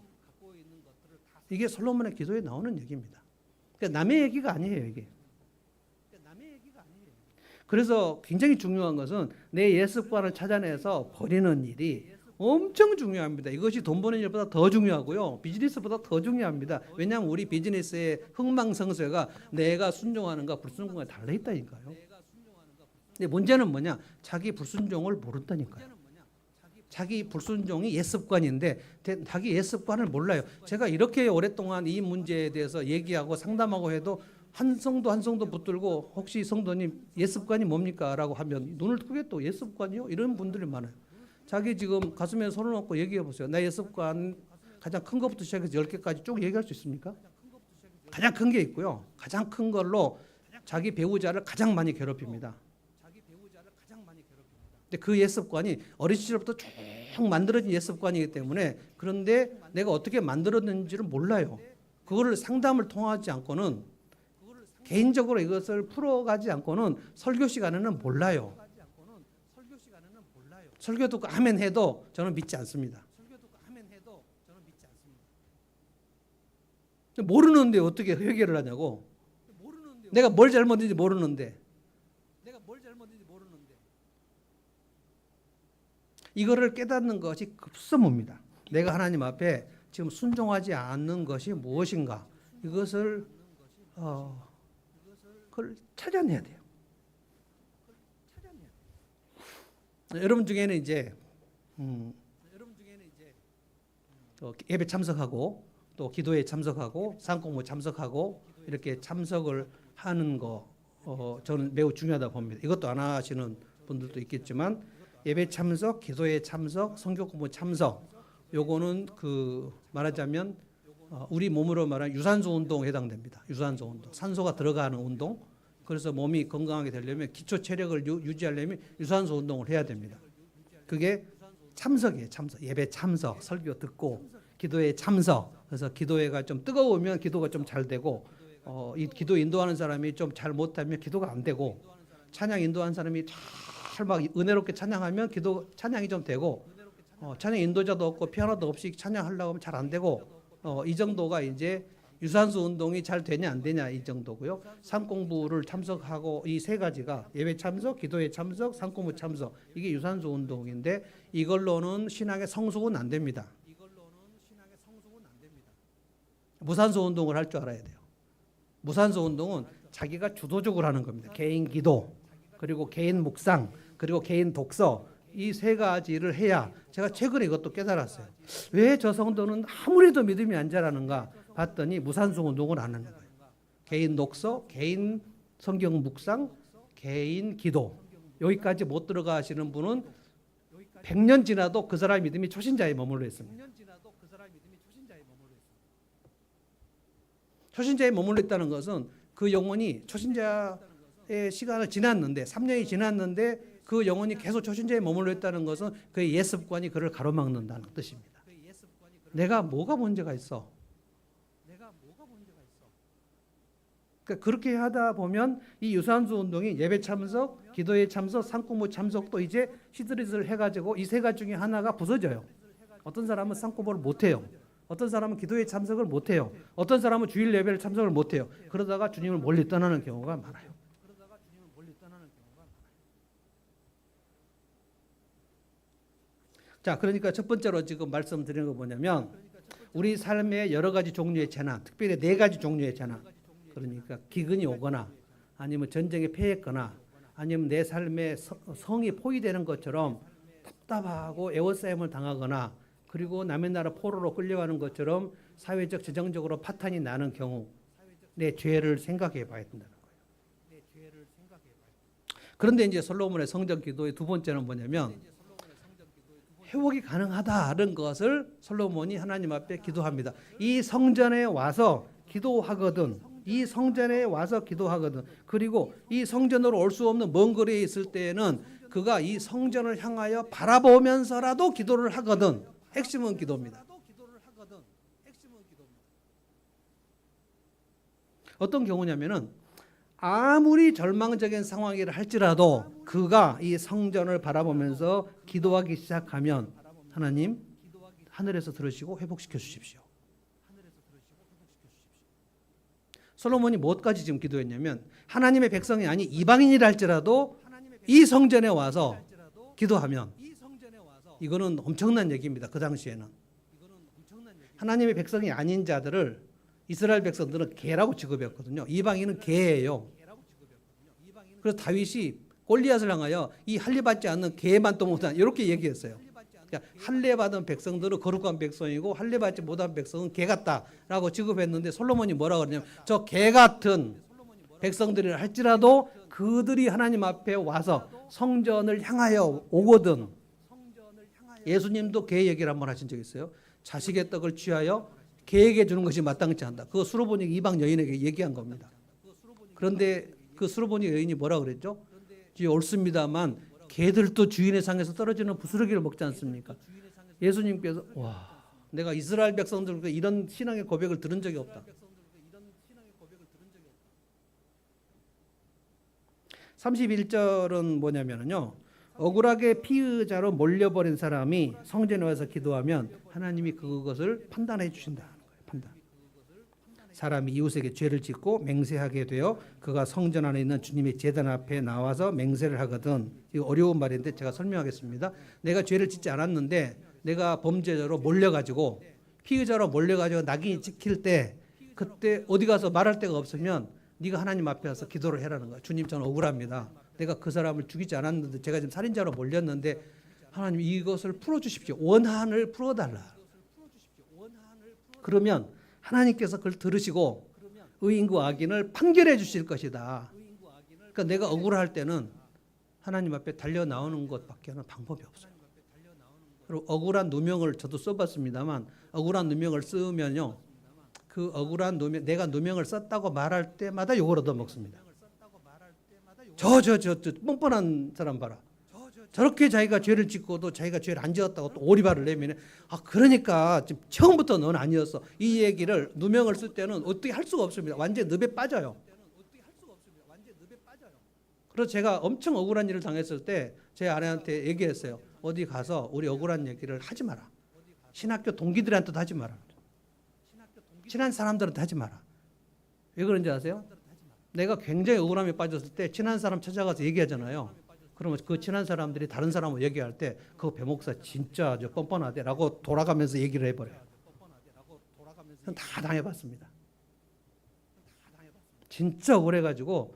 이게 솔로몬의 기도에 나오는 얘기입니다. 그러니까 남의 얘기가 아니에요, 이게. 그래서 굉장히 중요한 것은 내 옛습관을 찾아내서 버리는 일이 엄청 중요합니다. 이것이 돈 버는 일보다 더 중요하고요. 비즈니스보다 더 중요합니다. 왜냐하면 우리 비즈니스의 흥망성쇠가 내가 순종하는가 불순종과 달려 있다니까요. 근데 문제는 뭐냐? 자기 불순종을 모른다니까요. 자기 불순종이 옛습관인데 자기 옛습관을 몰라요. 제가 이렇게 오랫동안 이 문제에 대해서 얘기하고 상담하고 해도 한 성도 붙들고 혹시 성도님 옛습관이 뭡니까? 라고 하면 눈을 크게 또 옛습관이요? 이런 분들이 많아요. 자기 지금 가슴에 손을 얹고 얘기해 보세요. 나 옛습관 가장 큰 것부터 시작해서 10개까지 쭉 얘기할 수 있습니까? 가장 큰 게 있고요. 가장 큰 걸로 자기 배우자를 가장 많이 괴롭힙니다. 근데 그 옛습관이 어린 시절부터 쭉 만들어진 옛습관이기 때문에 그런데 내가 어떻게 만들었는지를 몰라요. 그거를 상담을 통하지 않고는 개인적으로 이것을 풀어가지 않고는 설교 시간에는 몰라요. 설교 듣고 아멘 해도 저는 믿지 않습니다. 모르는데 어떻게 회개를 하냐고. 내가 뭘 잘못했는지 모르는데. 이거를 깨닫는 것이 급선무입니다. 내가 하나님 앞에 지금 순종하지 않는 것이 무엇인가. 이것을 그걸 찾아내야 돼요. 여러분 중에는 이제 예배 참석하고 또 기도에 참석하고 상공부 참석하고 이렇게 참석을 하는 거 저는 매우 중요하다고 봅니다. 이것도 안 하시는 분들도 있겠지만 예배 참석, 기도에 참석, 성경 공부 참석 요거는 그 말하자면 우리 몸으로 말하는 유산소 운동에 해당됩니다. 유산소 운동, 산소가 들어가는 운동. 그래서 몸이 건강하게 되려면 기초 체력을 유지하려면 유산소 운동을 해야 됩니다. 그게 참석이에요. 참석. 예배 참석, 설교 듣고 기도에 참석. 그래서 기도회가 좀 뜨거우면 기도가 좀 잘 되고 이 기도 인도하는 사람이 좀 잘 못하면 기도가 안 되고 찬양 인도하는 사람이 잘 막 은혜롭게 찬양하면 찬양이 좀 되고 찬양 인도자도 없고 피아노도 없이 찬양하려고 하면 잘 안 되고 이 정도가 이제 유산소 운동이 잘 되냐 안 되냐 이 정도고요. 상공부를 참석하고 이 세 가지가 예배 참석, 기도에 참석, 상공부 참석 이게 유산소 운동인데 이걸로는 신앙의 성숙은 안 됩니다. 무산소 운동을 할 줄 알아야 돼요. 무산소 운동은 자기가 주도적으로 하는 겁니다. 개인 기도 그리고 개인 묵상 그리고 개인 독서 이 세 가지를 해야 제가 최근에 이것도 깨달았어요. 왜 저 성도는 아무래도 믿음이 안 자라는가 봤더니 무산소 운동을 안 하는 거예요. 개인 독서, 개인 성경 묵상, 개인 기도 여기까지 못 들어가시는 분은 100년 지나도 그 사람의 믿음이 초신자에 머물러 있습니다. 초신자에 머물러 있다는 것은 그 영혼이 초신자의 시간을 지났는데 3년이 지났는데 그 영혼이 계속 초신자에 머물러 있다는 것은 그의 옛습관이 그를 가로막는다는 뜻입니다. 내가 뭐가 문제가 있어? 그러니까 그렇게 하다 보면 이 유산소 운동이 예배 참석, 기도에 참석, 상공부 참석도 이제 시드릿을 해가지고 이 세 가지 중에 하나가 부서져요. 어떤 사람은 상공부를 못해요. 어떤 사람은 기도에 참석을 못해요. 어떤 사람은 주일 예배를 참석을 못해요. 그러다가 주님을 멀리 떠나는 경우가 많아요. 자, 그러니까 첫 번째로 지금 말씀드리는 거 뭐냐면 우리 삶의 여러 가지 종류의 재난, 특별히 네 가지 종류의 재난. 그러니까 기근이 오거나 아니면 전쟁에 패했거나 아니면 내 삶의 성이 포위되는 것처럼 답답하고 에워싸임을 당하거나 그리고 남의 나라 포로로 끌려가는 것처럼 사회적 재정적으로 파탄이 나는 경우 내 죄를 생각해 봐야 된다는 거예요. 그런데 이제 솔로몬의 성전 기도의 두 번째는 뭐냐면 회복이 가능하다는 것을 솔로몬이 하나님 앞에 기도합니다. 이 성전에 와서 기도하거든. 이 성전에 와서 기도하거든. 그리고 이 성전으로 올 수 없는 먼 거리에 있을 때에는 그가 이 성전을 향하여 바라보면서라도 기도를 하거든. 핵심은 기도입니다. 어떤 경우냐면은 아무리 절망적인 상황이라 할지라도 그가 이 성전을 바라보면서 기도하기 시작하면 하나님 하늘에서 들으시고 회복시켜 주십시오. 솔로몬이 무엇까지 지금 기도했냐면 하나님의 백성이 아닌 이방인이라 할지라도 이 성전에 와서 기도하면 이거는 엄청난 얘기입니다. 그 당시에는 하나님의 백성이 아닌 자들을 이스라엘 백성들은 개라고 취급했거든요. 이방인은 개예요. 그래서 다윗이 골리앗을 향하여 이 할례 받지 않는 개만 또 못한 이렇게 얘기했어요. 그러니까 할례 받은 백성들은 거룩한 백성이고 할례 받지 못한 백성은 개 같다라고 취급했는데 솔로몬이 뭐라고 그러냐면 저 개 같은 백성들이라 할지라도 그들이 하나님 앞에 와서 성전을 향하여 오거든. 예수님도 개 얘기를 한번 하신 적 있어요. 자식의 떡을 취하여 개에게 주는 것이 마땅치 않다. 그거 수로보니 이방 여인에게 얘기한 겁니다. 그런데 그 수로보니 여인이 뭐라 그랬죠? 옳습니다만 개들도 주인의 상에서 떨어지는 부스러기를 먹지 않습니까? 예수님께서 와, 내가 이스라엘 백성들과 이런 신앙의 고백을 들은 적이 없다. 31절은 뭐냐면요. 억울하게 피의자로 몰려버린 사람이 성전에 와서 기도하면 하나님이 그것을 판단해 주신다는 거예요. 판단. 사람이 이웃에게 죄를 짓고 맹세하게 되어 그가 성전 안에 있는 주님의 제단 앞에 나와서 맹세를 하거든. 이거 어려운 말인데 제가 설명하겠습니다. 내가 죄를 짓지 않았는데 내가 범죄자로 몰려가지고 피의자로 몰려가지고 낙인이 찍힐 때 그때 어디 가서 말할 데가 없으면 네가 하나님 앞에 와서 기도를 해라는 거야. 주님 저는 억울합니다. 내가 그 사람을 죽이지 않았는데 제가 지금 살인자로 몰렸는데 하나님 이것을 풀어주십시오. 원한을 풀어달라. 그러면 하나님께서 그걸 들으시고 의인과 악인을 판결해 주실 것이다. 그러니까 내가 억울할 때는 하나님 앞에 달려 나오는 것밖에는 방법이 없어요. 그리고 억울한 누명을 저도 써봤습니다만 억울한 누명을 쓰면요. 그 억울한 누명, 내가 누명을 썼다고 말할 때마다 욕을 얻어먹습니다. 저 뻔뻔한 사람 봐라. 저렇게 자기가 죄를 짓고도 자기가 죄를 안 지었다고 또 오리발을 내면 그러니까 지금 처음부터 넌 아니었어. 이 얘기를 누명을 쓸 때는 어떻게 할 수가 없습니다. 완전히 늪에 빠져요. 그래서 제가 엄청 억울한 일을 당했을 때 제 아내한테 얘기했어요. 어디 가서 우리 억울한 얘기를 하지 마라. 신학교 동기들한테도 하지 마라. 친한 사람들한테 하지 마라. 왜 그런지 아세요? 내가 굉장히 억울함에 빠졌을 때 친한 사람 찾아가서 얘기하잖아요. 그러면 그 친한 사람들이 다른 사람하고 얘기할 때 그 배목사 진짜 저 뻔뻔하대라고 돌아가면서 얘기를 해버려요. 저는 다 당해봤습니다. 진짜 억울해가지고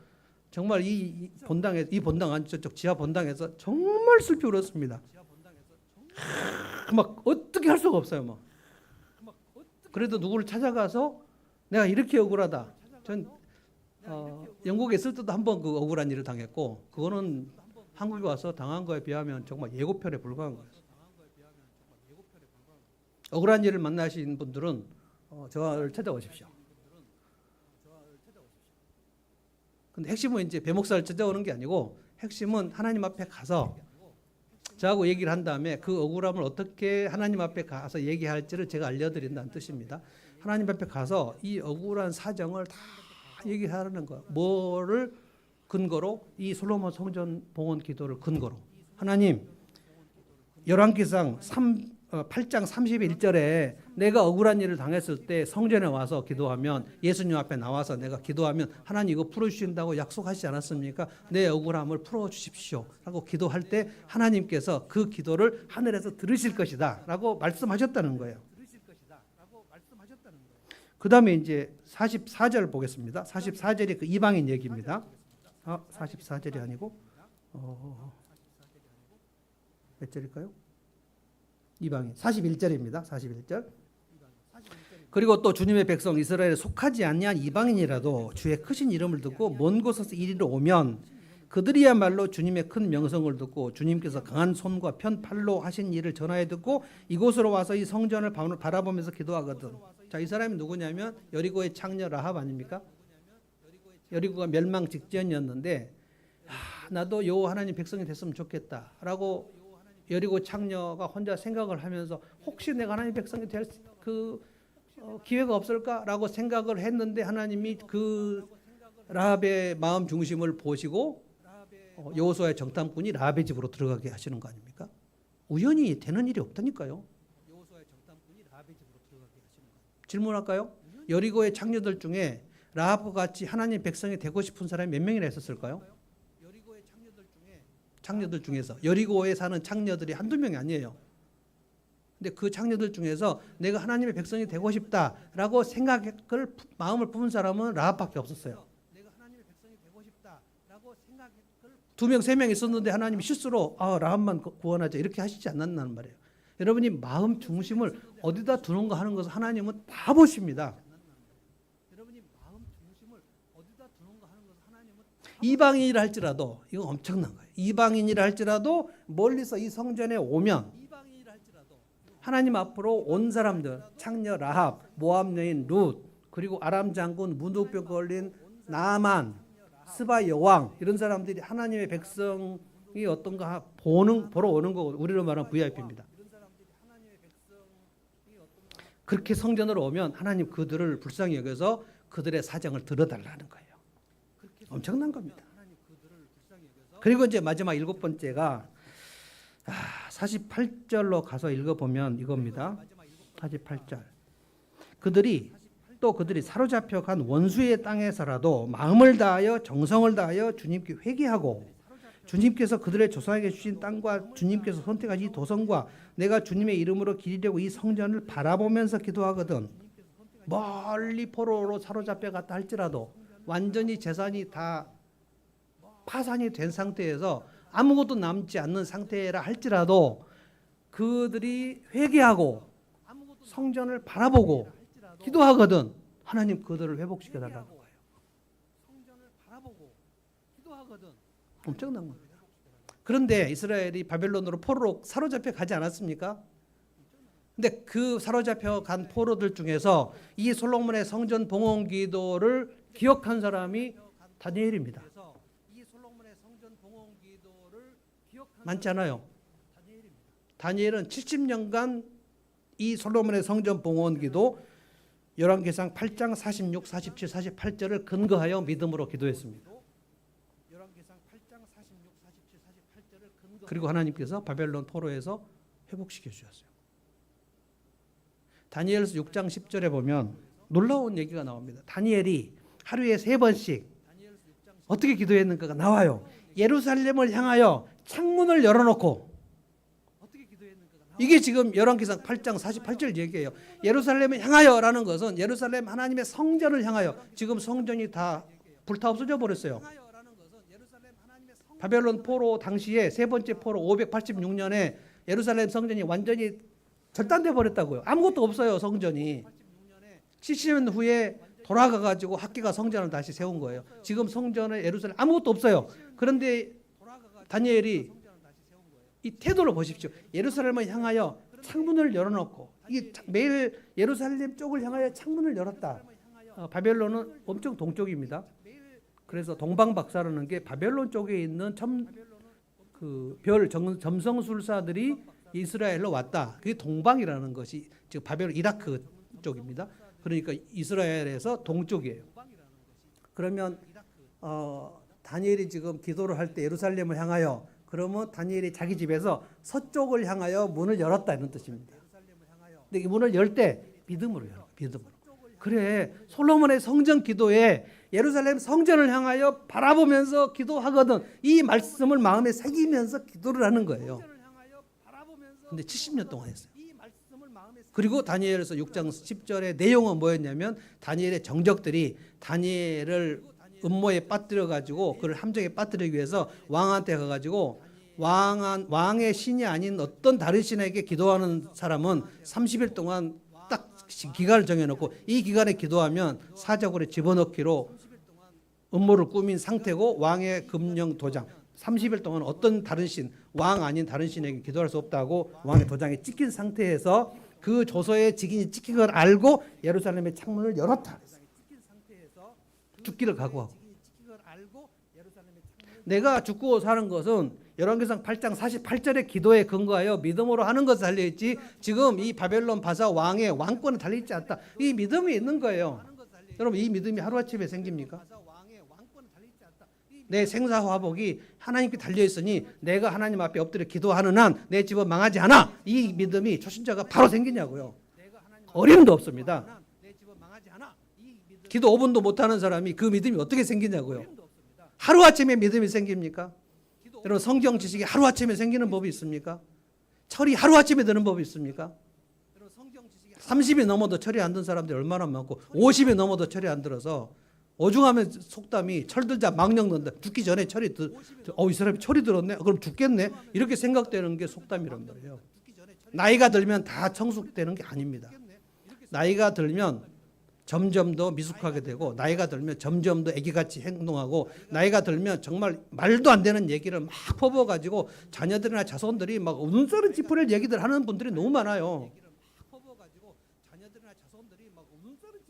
정말 이 본당 안 저쪽 지하 본당에서 정말 슬피 울었습니다. 막 어떻게 할 수가 없어요. 막. 그래도 누구를 찾아가서 내가 이렇게 억울하다. 전 영국에 있을 때도 한번 그 억울한 일을 당했고 그거는 한국에 와서 당한 거에 비하면 정말 예고편에 불과한 거예요. 억울한 일을 만나신 분들은 저를 찾아오십시오. 근데 핵심은 이제 배목사를 찾아오는 게 아니고 핵심은 하나님 앞에 가서 저하고 얘기를 한 다음에 그 억울함을 어떻게 하나님 앞에 가서 얘기할지를 제가 알려드린다는 뜻입니다. 하나님 앞에 가서 이 억울한 사정을 다 얘기하라는 거예요. 뭐를 근거로? 이 솔로몬 성전 봉헌 기도를 근거로. 하나님, 열왕기상 8장 31절에 내가 억울한 일을 당했을 때 성전에 와서 기도하면 예수님 앞에 나와서 내가 기도하면 하나님 이거 풀어주신다고 약속하시지 않았습니까? 내 억울함을 풀어주십시오 라고 기도할 때 하나님께서 그 기도를 하늘에서 들으실 것이다 라고 말씀하셨다는 거예요. 그 다음에 이제 44절 보겠습니다. 44절이 그 이방인 얘기입니다. 44절이 아니고 몇 절일까요? 이방인 41절입니다. 41절. 그리고 또 주님의 백성 이스라엘에 속하지 아니한 이방인이라도 주의 크신 이름을 듣고 먼 곳에서 이리로 오면 그들이야말로 주님의 큰 명성을 듣고 주님께서 강한 손과 편 팔로 하신 일을 전하여 듣고 이곳으로 와서 이 성전을 바라보면서 기도하거든. 자, 이 사람이 누구냐면 여리고의 창녀 라합 아닙니까? 여리고가 멸망 직전이었는데 나도 여호와 하나님 백성이 됐으면 좋겠다라고 여리고 창녀가 혼자 생각을 하면서 혹시 내가 하나님 백성이 될 그 기회가 없을까라고 생각을 했는데 하나님이 그 라합의 마음 중심을 보시고 여호수아의 정탐꾼이 라합의 집으로 들어가게 하시는 거 아닙니까? 우연히 되는 일이 없다니까요. 질문할까요? 여리고의 창녀들 중에 라합과 같이 하나님 백성이 되고 싶은 사람이 몇 명이나 있었을까요? 창녀들 중에서 여리고에 사는 창녀들이 한두 명이 아니에요. 근데 그 창녀들 중에서 내가 하나님의 백성이 되고 싶다라고 마음을 품은 사람은 라합밖에 없었어요. 두 명, 세 명 있었는데 하나님이 실수로 라합만 구원하자 이렇게 하시지 않았단 말이에요. 여러분이 마음 중심을 어디다 두는가 하는 것을 하나님은 다 보십니다. 이방인이라 할지라도 이거 엄청난 거예요. 이방인이라 할지라도 멀리서 이 성전에 오면 하나님 앞으로 온 사람들, 창녀 라합, 모압 여인 룻, 그리고 아람 장군 문둥병 걸린 나아만, 스바 여왕 이런 사람들이 하나님의 백성이 어떤가 보러 오는 거 우리로 말하면 VIP입니다. 그렇게 성전으로 오면 하나님 그들을 불쌍히 여겨서 그들의 사정을 들어달라는 거예요. 엄청난 겁니다. 그리고 이제 마지막 일곱 번째가 48절로 가서 읽어보면 이겁니다. 48절. 그들이 사로잡혀 간 원수의 땅에서라도 마음을 다하여 정성을 다하여 주님께 회개하고 주님께서 그들의 조상에게 주신 땅과 주님께서 선택하신 이 도성과 내가 주님의 이름으로 기리려고 이 성전을 바라보면서 기도하거든. 멀리 포로로 사로잡혀 갔다 할지라도 완전히 재산이 다 파산이 된 상태에서 아무것도 남지 않는 상태라 할지라도 그들이 회개하고 성전을 바라보고 기도하거든 하나님 그들을 회복시켜 달라는 거예요. 엄청난 겁니다. 그런데 이스라엘이 바벨론으로 포로로 사로잡혀 가지 않았습니까? 근데 그 사로잡혀 간 포로들 중에서 이 솔로몬의 성전 봉헌 기도를 기억한 사람이 다니엘입니다. 많지 않아요. 다니엘은 70년간 이 솔로몬의 성전 봉헌 기도 열왕기상 8장 46, 47, 48절을 근거하여 믿음으로 기도했습니다. 그리고 하나님께서 바벨론 포로에서 회복시켜 주셨어요. 다니엘서 6장 10절에 보면 놀라운 얘기가 나옵니다. 다니엘이 하루에 3번씩 어떻게 기도했는가가 나와요. 예루살렘을 향하여 창문을 열어놓고 이게 지금 열왕기상 8장 48절 얘기예요. 예루살렘을 향하여라는 것은 예루살렘 하나님의 성전을 향하여 지금 성전이 다 불타 없어져 버렸어요. 바벨론 포로 당시에 세 번째 포로 586년에 예루살렘 성전이 완전히 절단돼 버렸다고요. 아무것도 없어요 성전이. 70년 후에 돌아가 가지고 학계가 성전을 다시 세운 거예요. 지금 성전에 예루살렘 아무것도 없어요. 그런데 다니엘이 이 태도를 보십시오. 예루살렘을 향하여 창문을 열어놓고 이게 매일 예루살렘 쪽을 향하여 창문을 열었다. 바벨론은 엄청 동쪽입니다. 그래서 동방박사라는 게 바벨론 쪽에 있는 점성술사들이 이스라엘로 왔다. 그게 동방이라는 것이 지금 바벨론 이라크 쪽입니다. 그러니까 이스라엘에서 동쪽이에요. 그러면 다니엘이 지금 기도를 할 때 예루살렘을 향하여 그러면 다니엘이 자기 집에서 서쪽을 향하여 문을 열었다 이런 뜻입니다. 근데 이 문을 열 때 믿음으로 열어. 믿음으로. 그래, 솔로몬의 성전 기도에 예루살렘 성전을 향하여 바라보면서 기도하거든. 이 말씀을 마음에 새기면서 기도를 하는 거예요. 근데 70년 동안 했어요. 그리고 다니엘에서 6장 10절의 내용은 뭐였냐면 다니엘의 정적들이 다니엘을 음모에 빠뜨려 가지고 그를 함정에 빠뜨리기 위해서 왕한테 가 가지고 왕의 신이 아닌 어떤 다른 신에게 기도하는 사람은 30일 동안 딱 기간을 정해놓고 이 기간에 기도하면 사적으로 집어넣기로 음모를 꾸민 상태고 왕의 금령 도장 30일 동안 어떤 다른 신, 왕 아닌 다른 신에게 기도할 수 없다고 왕의 도장에 찍힌 상태에서 그 조서에 직인이 찍힌 걸 알고 예루살렘의 창문을 열었다. 죽기를 각오하고. 내가 죽고 사는 것은 열왕기상 8장 48절의 기도에 근거하여 믿음으로 하는 것을 달려있지 지금 이 바벨론 바사 왕의 왕권에 달려있지 않다. 이 믿음이 있는 거예요. 여러분 이 믿음이 하루아침에 생깁니까? 내 생사화복이 하나님께 달려있으니 내가 하나님 앞에 엎드려 기도하는 한 내 집은 망하지 않아. 이 믿음이 초신자가 바로 생기냐고요. 어림도 없습니다. 기도 5분도 못하는 사람이 그 믿음이 어떻게 생기냐고요. 하루아침에 믿음이 생깁니까? 여러분 성경 지식이 하루아침에 생기는 법이 있습니까? 철이 하루아침에 드는 법이 있습니까? 30이 넘어도 철이 안 든 사람들이 얼마나 많고 50이 넘어도 철이 안 들어서 오중하면 속담이 철 들자 망령 는다. 죽기 전에 철이 이 사람이 철이 들었네. 그럼 죽겠네. 이렇게 생각되는 게 속담이란 말이에요. 나이가 들면 다 성숙되는 게 아닙니다. 나이가 들면 점점 더 미숙하게 되고 나이가 들면 점점 더 애기같이 행동하고 나이가 들면 정말 말도 안 되는 얘기를 막 퍼부어가지고 자녀들이나 자손들이 막 눈썰은 찌푸릴 얘기들 하는 분들이 너무 많아요.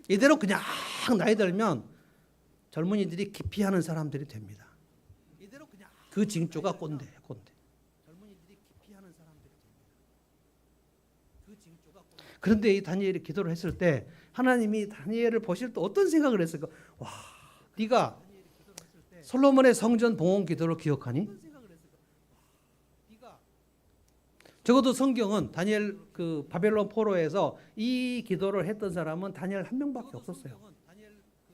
이대로 그냥 나이 들면 젊은이들이 기피하는 사람들이 됩니다. 그 징조가 꼰대예요. 꼰대. 그런데 이 다니엘이 기도를 했을 때 하나님이 다니엘을 보실 때 어떤 생각을 했을까? 와, 네가 솔로몬의 성전 봉헌 기도를 기억하니? 적어도 성경은 다니엘 그 바벨론 포로에서 이 기도를 했던 사람은 다니엘 한 명밖에 없었어요.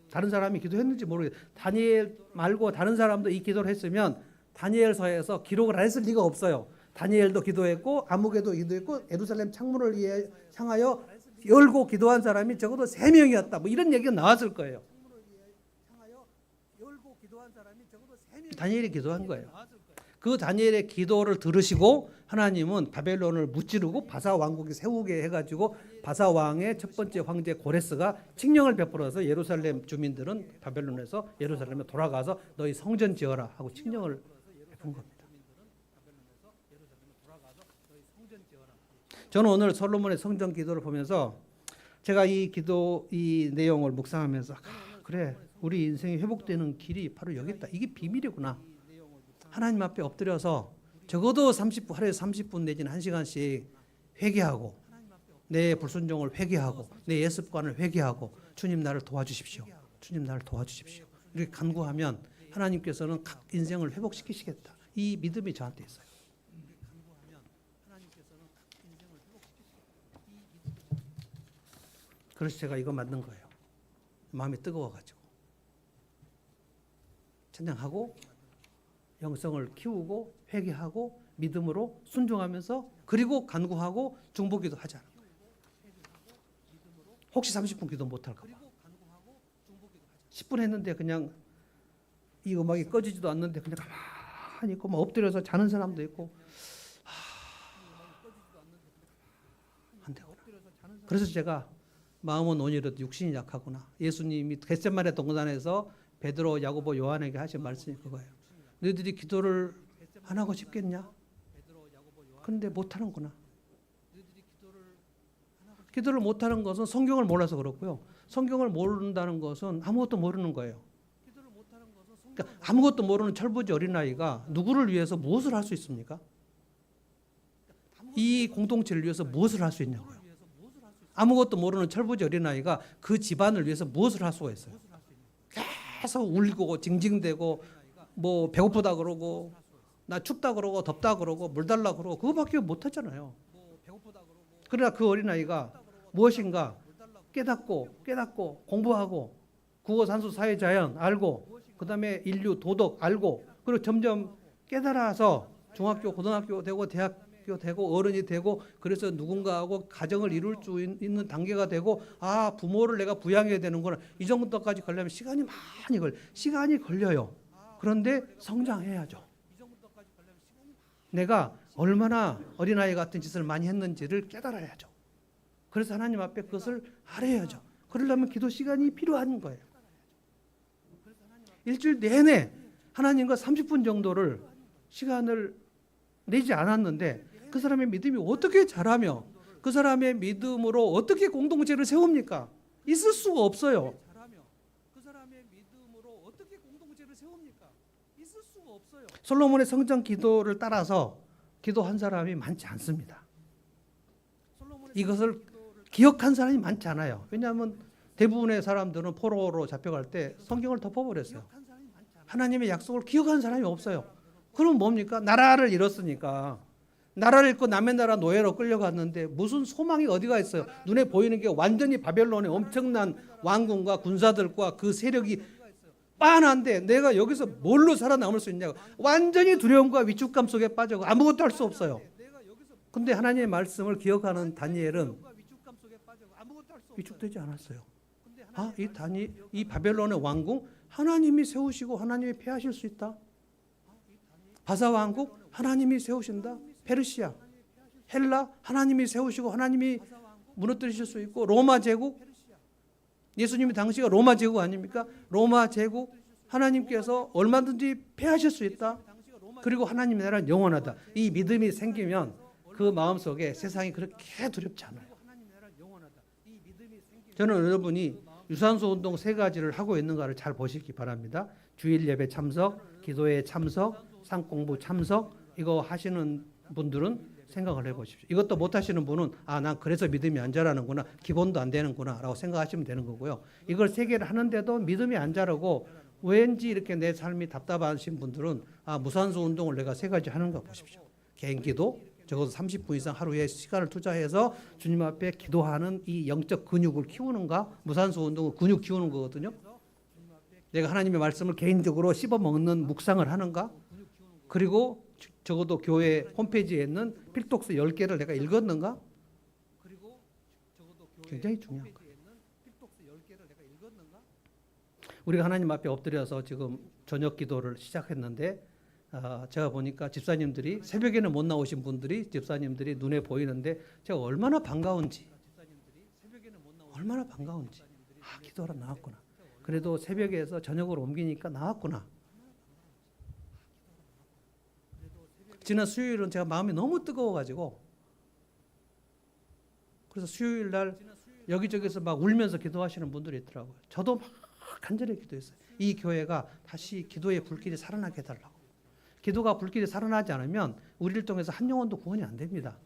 다른 사람이 기도했는지 모르겠어요. 다니엘 말고 다른 사람도 이 기도를 했으면 다니엘서에서 기록을 안 했을 리가 없어요. 다니엘도 기도했고 아무개도 기도했고 예루살렘 창문을 향하여 열고 기도한 사람이 적어도 3명이었다. 뭐 이런 얘기가 나왔을 거예요. 다니엘이 기도한 거예요. 그 다니엘의 기도를 들으시고 하나님은 바벨론을 무찌르고 바사 왕국이 세우게 해가지고 바사 왕의 첫 번째 황제 고레스가 칙령을 베풀어서 예루살렘 주민들은 바벨론에서 예루살렘에 돌아가서 너희 성전 지어라 하고 칙령을 베푼 겁니다. 저는 오늘 솔로몬의 성전 기도를 보면서 제가 이 기도 이 내용을 묵상하면서 그래 우리 인생이 회복되는 길이 바로 여기 있다. 이게 비밀이구나. 하나님 앞에 엎드려서 적어도 30분 하루에 30분 내지는 1시간씩 회개하고 내 불순종을 회개하고 내 예습관을 회개하고 주님 나를 도와주십시오. 주님 나를 도와주십시오. 이렇게 간구하면 하나님께서는 각 인생을 회복시키시겠다. 이 믿음이 저한테 있어요. 그래서 제가 이거 만든 거예요. 마음이 뜨거워가지고 찬양하고 영성을 키우고 회개하고 믿음으로 순종하면서 그리고 간구하고 중보기도 하자는 거예요. 혹시 30분 기도 못할까 봐 10분 했는데 그냥 이 음악이 꺼지지도 않는데 그냥 가만히 있고 막 엎드려서 자는 사람도 있고 안 되구나. 그래서 제가 마음은 온유로도 육신이 약하구나. 예수님이 겟세마네 동산에서 베드로, 야고보, 요한에게 하신 말씀이 그거예요. 너희들이 기도를 안 하고 싶겠냐? 그런데 못하는구나. 기도를 못하는 것은 성경을 몰라서 그렇고요. 성경을 모른다는 것은 아무것도 모르는 거예요. 그러니까 아무것도 모르는 철부지 어린아이가 누구를 위해서 무엇을 할 수 있습니까? 이 공동체를 위해서 무엇을 할 수 있냐고요. 아무것도 모르는 철부지 어린아이가 그 집안을 위해서 무엇을 할 수가 있어요. 계속 울고 징징대고 뭐 배고프다 그러고 나 춥다 그러고 덥다 그러고 물 달라 그러고 그거밖에 못 하잖아요. 그러나 그 어린아이가 무엇인가 깨닫고 공부하고 국어 산수 사회 자연 알고 그다음에 인류 도덕 알고 그리고 점점 깨달아서 중학교 고등학교 되고 대학교 되고 어른이 되고 그래서 누군가하고 가정을 이룰 수 있는 단계가 되고 아 부모를 내가 부양해야 되는구나 이 정도까지 가려면 시간이 걸려요. 그런데 성장해야죠. 내가 얼마나 어린아이 같은 짓을 많이 했는지를 깨달아야죠. 그래서 하나님 앞에 그것을 알아야죠. 그러려면 기도 시간이 필요한 거예요. 일주일 내내 하나님과 30분 정도를 시간을 내지 않았는데 그 사람의 믿음이 어떻게 자라며 그 사람의 믿음으로 어떻게 공동체를 세웁니까? 있을 수가 없어요. 솔로몬의 성전 기도를 따라서 기도한 사람이 많지 않습니다. 이것을 기억한 사람이 많지 않아요. 왜냐하면 대부분의 사람들은 포로로 잡혀갈 때 성경을 덮어버렸어요. 하나님의 약속을 기억하는 사람이 없어요. 그럼 뭡니까? 나라를 잃었으니까. 나라를 잃고 남의 나라 노예로 끌려갔는데 무슨 소망이 어디가 있어요? 눈에 보이는 게 완전히 바벨론의 엄청난 왕궁과 군사들과 그 세력이 빤한데 내가 여기서 뭘로 살아남을 수 있냐고. 완전히 두려움과 위축감 속에 빠져고 아무것도 할 수 없어요. 근데 하나님의 말씀을 기억하는 다니엘은 위축되지 않았어요. 아, 이 바벨론의 왕궁 하나님이 세우시고 하나님이 폐하실 수 있다. 바사 왕국 하나님이 세우신다. 페르시아, 헬라 하나님이 세우시고 하나님이 무너뜨리실 수 있고 로마 제국 예수님이 당시가 로마 제국 아닙니까? 로마 제국 하나님께서 얼마든지 폐하실 수 있다. 그리고 하나님의 나라는 영원하다. 이 믿음이 생기면 그 마음속에 세상이 그렇게 두렵지 않아요. 저는 여러분이 유산소 운동 3가지를 하고 있는가를 잘 보시기 바랍니다. 주일 예배 참석, 기도회 참석, 상공부 참석 이거 하시는 분들은 생각을 해보십시오. 이것도 못하시는 분은 난 그래서 믿음이 안 자라는구나 기본도 안 되는구나 라고 생각하시면 되는 거고요. 이걸 3개를 하는데도 믿음이 안 자라고 왠지 이렇게 내 삶이 답답하신 분들은 무산소 운동을 내가 3가지 하는가 보십시오. 개인 기도 적어도 30분 이상 하루에 시간을 투자해서 주님 앞에 기도하는 이 영적 근육을 키우는가. 무산소 운동은 근육 키우는 거거든요. 내가 하나님의 말씀을 개인적으로 씹어먹는 묵상을 하는가. 그리고 적어도 교회 홈페이지에 있는 필독서 10개를 내가 읽었는가? 굉장히 중요한 거예요. 우리가 하나님 앞에 엎드려서 지금 저녁 기도를 시작했는데 제가 보니까 집사님들이 새벽에는 못 나오신 분들이 집사님들이 눈에 보이는데 제가 얼마나 반가운지 기도하러 나왔구나. 그래도 새벽에서 저녁으로 옮기니까 나왔구나. 지난 수요일은 제가 마음이 너무 뜨거워가지고 그래서 수요일 날 여기저기서 막 울면서 기도하시는 분들이 있더라고요. 저도 막 간절히 기도했어요. 이 교회가 다시 기도의 불길이 살아나게 해달라고. 기도가 불길이 살아나지 않으면 우리를 통해서 한 영혼도 구원이 안 됩니다.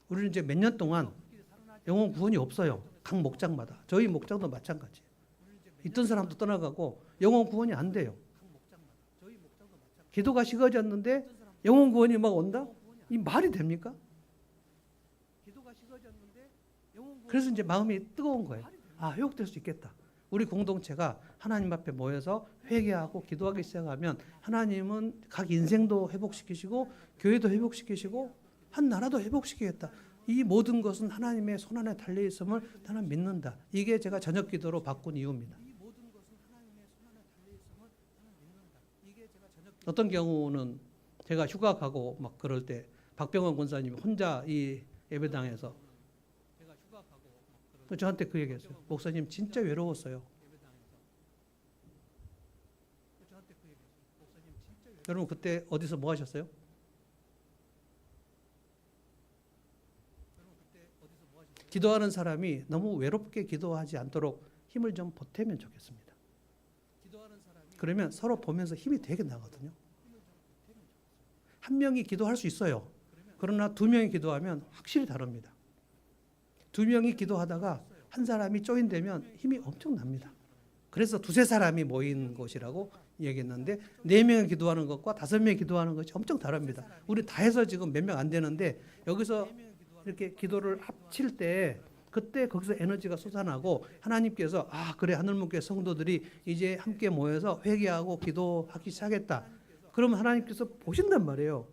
우리는 이제 몇 년 동안 영혼 구원이 없어요. 각 목장마다. 저희 목장도 마찬가지예요. 있던 사람도 떠나가고 영혼 구원이 안 돼요. 기도가 식어졌는데 영혼 구원이 막 온다? 이 말이 됩니까? 그래서 이제 마음이 뜨거운 거예요. 회복될 수 있겠다. 우리 공동체가 하나님 앞에 모여서 회개하고 기도하기 시작하면 하나님은 각 인생도 회복시키시고 교회도 회복시키시고 한 나라도 회복시키겠다. 이 모든 것은 하나님의 손안에 달려 있음을 나는 믿는다. 이게 제가 저녁 기도로 바꾼 이유입니다. 어떤 경우는 제가 휴가 가고 막 그럴 때 박병원 권사님이 혼자 이 예배당에서 저한테 그 얘기했어요. 목사님 진짜 외로웠어요. 여러분 그때 어디서 뭐 하셨어요? 기도하는 사람이 너무 외롭게 기도하지 않도록 힘을 좀 보태면 좋겠습니다. 그러면 서로 보면서 힘이 되게 나거든요. 한 명이 기도할 수 있어요. 그러나 2명이 기도하면 확실히 다릅니다. 2명이 기도하다가 한 사람이 조인되면 힘이 엄청납니다. 그래서 2-3사람이 모인 곳이라고 얘기했는데 4명이 기도하는 것과 5명이 기도하는 것이 엄청 다릅니다. 우리 다 해서 지금 몇 명 안 되는데 여기서 이렇게 기도를 합칠 때 그때 거기서 에너지가 솟아나고 하나님께서 아 그래 하늘문교회 성도들이 이제 함께 모여서 회개하고 기도하기 시작했다. 그러면 하나님께서 보신단 말이에요.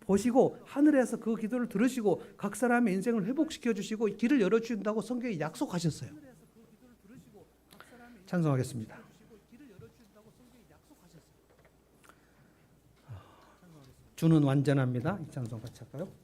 보시고 하늘에서 그 기도를 들으시고 각 사람의 인생을 회복시켜 주시고 길을 열어 주신다고 성경에 약속하셨어요. 찬송하겠습니다. 주는 완전합니다. 이 찬송 같이 할까요?